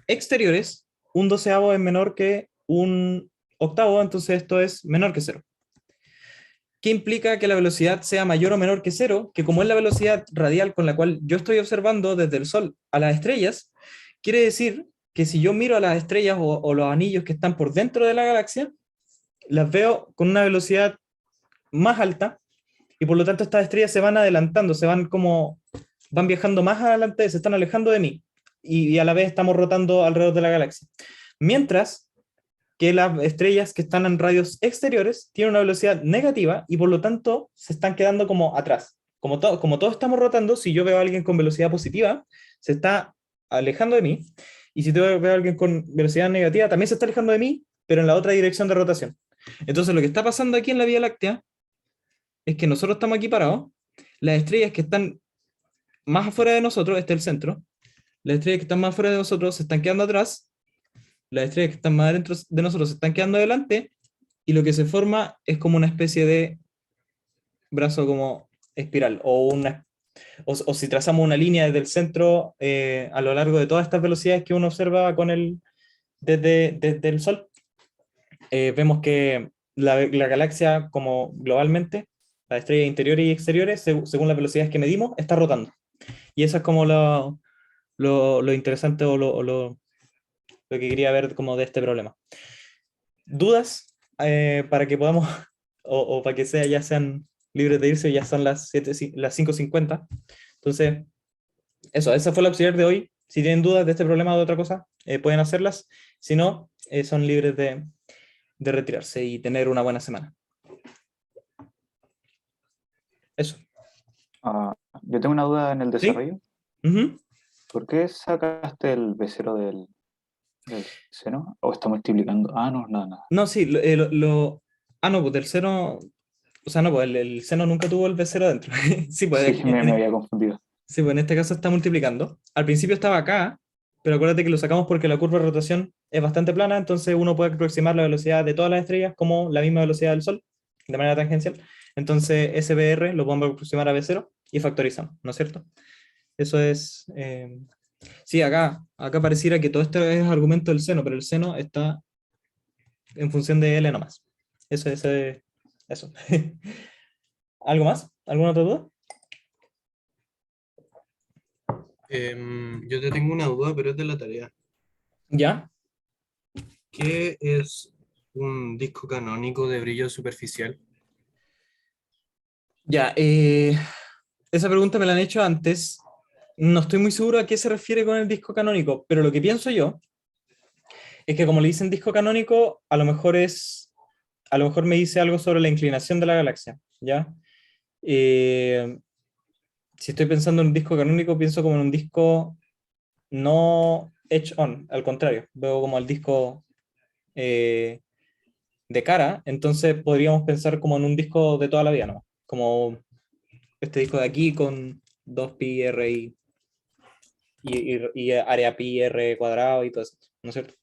exteriores, 1/12 es menor que 1/8, entonces esto es menor que 0. ¿Qué implica que la velocidad sea mayor o menor que 0? Que como es la velocidad radial con la cual yo estoy observando desde el Sol a las estrellas, quiere decir que si yo miro a las estrellas o los anillos que están por dentro de la galaxia, las veo con una velocidad más alta, y por lo tanto estas estrellas se van adelantando, van viajando más adelante, se están alejando de mí, y a la vez estamos rotando alrededor de la galaxia. Mientras que las estrellas que están en radios exteriores tienen una velocidad negativa y por lo tanto se están quedando como atrás. Como todos estamos rotando, si yo veo a alguien con velocidad positiva, se está alejando de mí, y si veo a alguien con velocidad negativa, también se está alejando de mí, pero en la otra dirección de rotación. Entonces lo que está pasando aquí en la Vía Láctea es que nosotros estamos aquí parados, las estrellas que están más afuera de nosotros, este es el centro, las estrellas que están más afuera de nosotros se están quedando atrás, las estrellas que están más adentro de nosotros se están quedando adelante, y lo que se forma es como una especie de brazo como espiral, o si trazamos una línea desde el centro a lo largo de todas estas velocidades que uno observa desde el Sol, vemos que la galaxia como globalmente, las estrellas interiores y exteriores, según las velocidades que medimos, está rotando. Y eso es como lo interesante o lo que quería ver como de este problema. ¿Dudas para que podamos, o para que ya sean libres de irse? Ya son las 5:50. Entonces, esa fue la auxiliar de hoy. Si tienen dudas de este problema o de otra cosa, pueden hacerlas. Si no, son libres de retirarse y tener una buena semana. Eso. Yo tengo una duda en el ¿Sí? desarrollo. Ujú. ¿Por qué sacaste el B0 del seno? ¿O está multiplicando? No, nada. No, sí, no, pues del seno, o sea, no, pues el seno nunca tuvo el B0 dentro. Sí, pues, Sí, me había confundido. sí, pues en este caso está multiplicando. Al principio estaba acá, pero acuérdate que lo sacamos porque la curva de rotación es bastante plana, entonces uno puede aproximar la velocidad de todas las estrellas como la misma velocidad del Sol, de manera tangencial. Entonces SBR lo podemos aproximar a B0 y factorizamos, ¿no es cierto? Eso es... sí, acá pareciera que todo esto es argumento del seno, pero el seno está en función de L nomás. Eso. ¿Algo más? ¿Alguna otra duda? Yo te tengo una duda, pero es de la tarea. ¿Ya? ¿Qué es un disco canónico de brillo superficial? Ya, esa pregunta me la han hecho antes. No estoy muy seguro a qué se refiere con el disco canónico, pero lo que pienso yo es que como le dicen disco canónico, a lo mejor me dice algo sobre la inclinación de la galaxia, ¿ya? Si estoy pensando en un disco canónico, pienso como en un disco no edge-on, al contrario, veo como el disco de cara, entonces podríamos pensar como en un disco de toda la vida, ¿no? como este disco de aquí con 2pi r y área pi r cuadrado y todo eso, ¿no es cierto?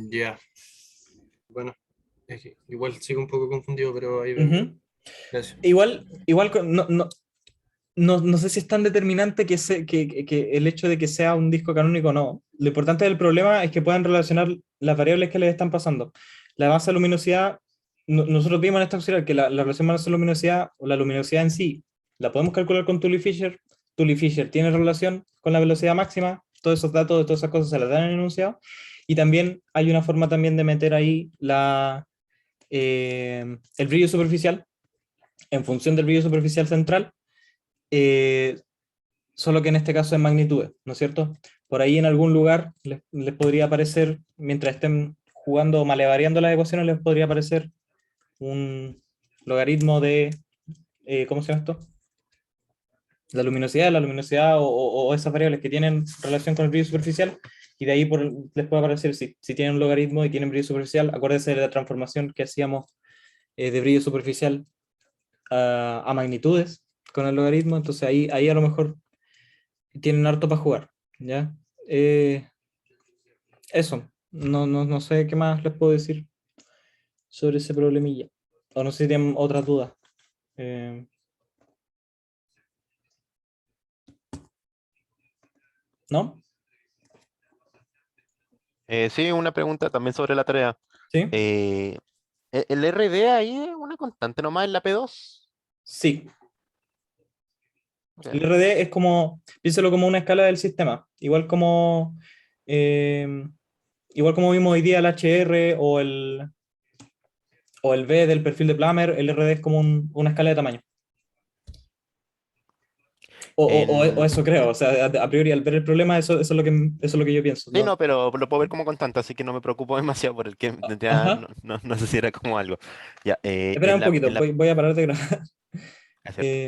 Ya. Bueno, es que igual sigo un poco confundido, pero ahí veo. Ujú. Gracias. Igual no sé si es tan determinante que el hecho de que sea un disco canónico o no. Lo importante del problema es que puedan relacionar las variables que les están pasando. La masa-luminosidad, nosotros vimos en esta auxiliar que la relación masa-luminosidad o la luminosidad en sí la podemos calcular con Tully-Fisher. Tully-Fisher tiene relación con la velocidad máxima. Todos esos datos, todas esas cosas se las dan en el enunciado. Y también hay una forma también de meter ahí el brillo superficial en función del brillo superficial central, eh, solo que en este caso en magnitudes, ¿no es cierto? Por ahí en algún lugar les podría aparecer, mientras estén jugando o malevariando las ecuaciones, les podría aparecer un logaritmo de, ¿cómo se llama esto? La luminosidad o esas variables que tienen relación con el brillo superficial, y de ahí les puede aparecer si tienen un logaritmo y tienen brillo superficial. Acuérdense de la transformación que hacíamos de brillo superficial a magnitudes con el logaritmo, entonces ahí a lo mejor tienen harto para jugar, ¿ya? Eso, no sé qué más les puedo decir sobre ese problemilla, o no sé si tienen otras dudas. ¿No? Sí, una pregunta también sobre la tarea. ¿Sí? ¿El RD ahí es una constante nomás en la P2? Sí. Ok. El RD es como, piénsalo como una escala del sistema, eh, igual como vimos hoy día el HR o el V del perfil de Plummer, el RD es como una escala de tamaño. O En- eso creo, o sea, a priori al ver el problema, eso es lo que yo pienso. Sí, ¿No? no, pero lo puedo ver como constante, así que no me preocupo demasiado por el que ya Ajá. no sé si era como algo. Ya, Espera un poquito, voy a parar de grabar. gracias.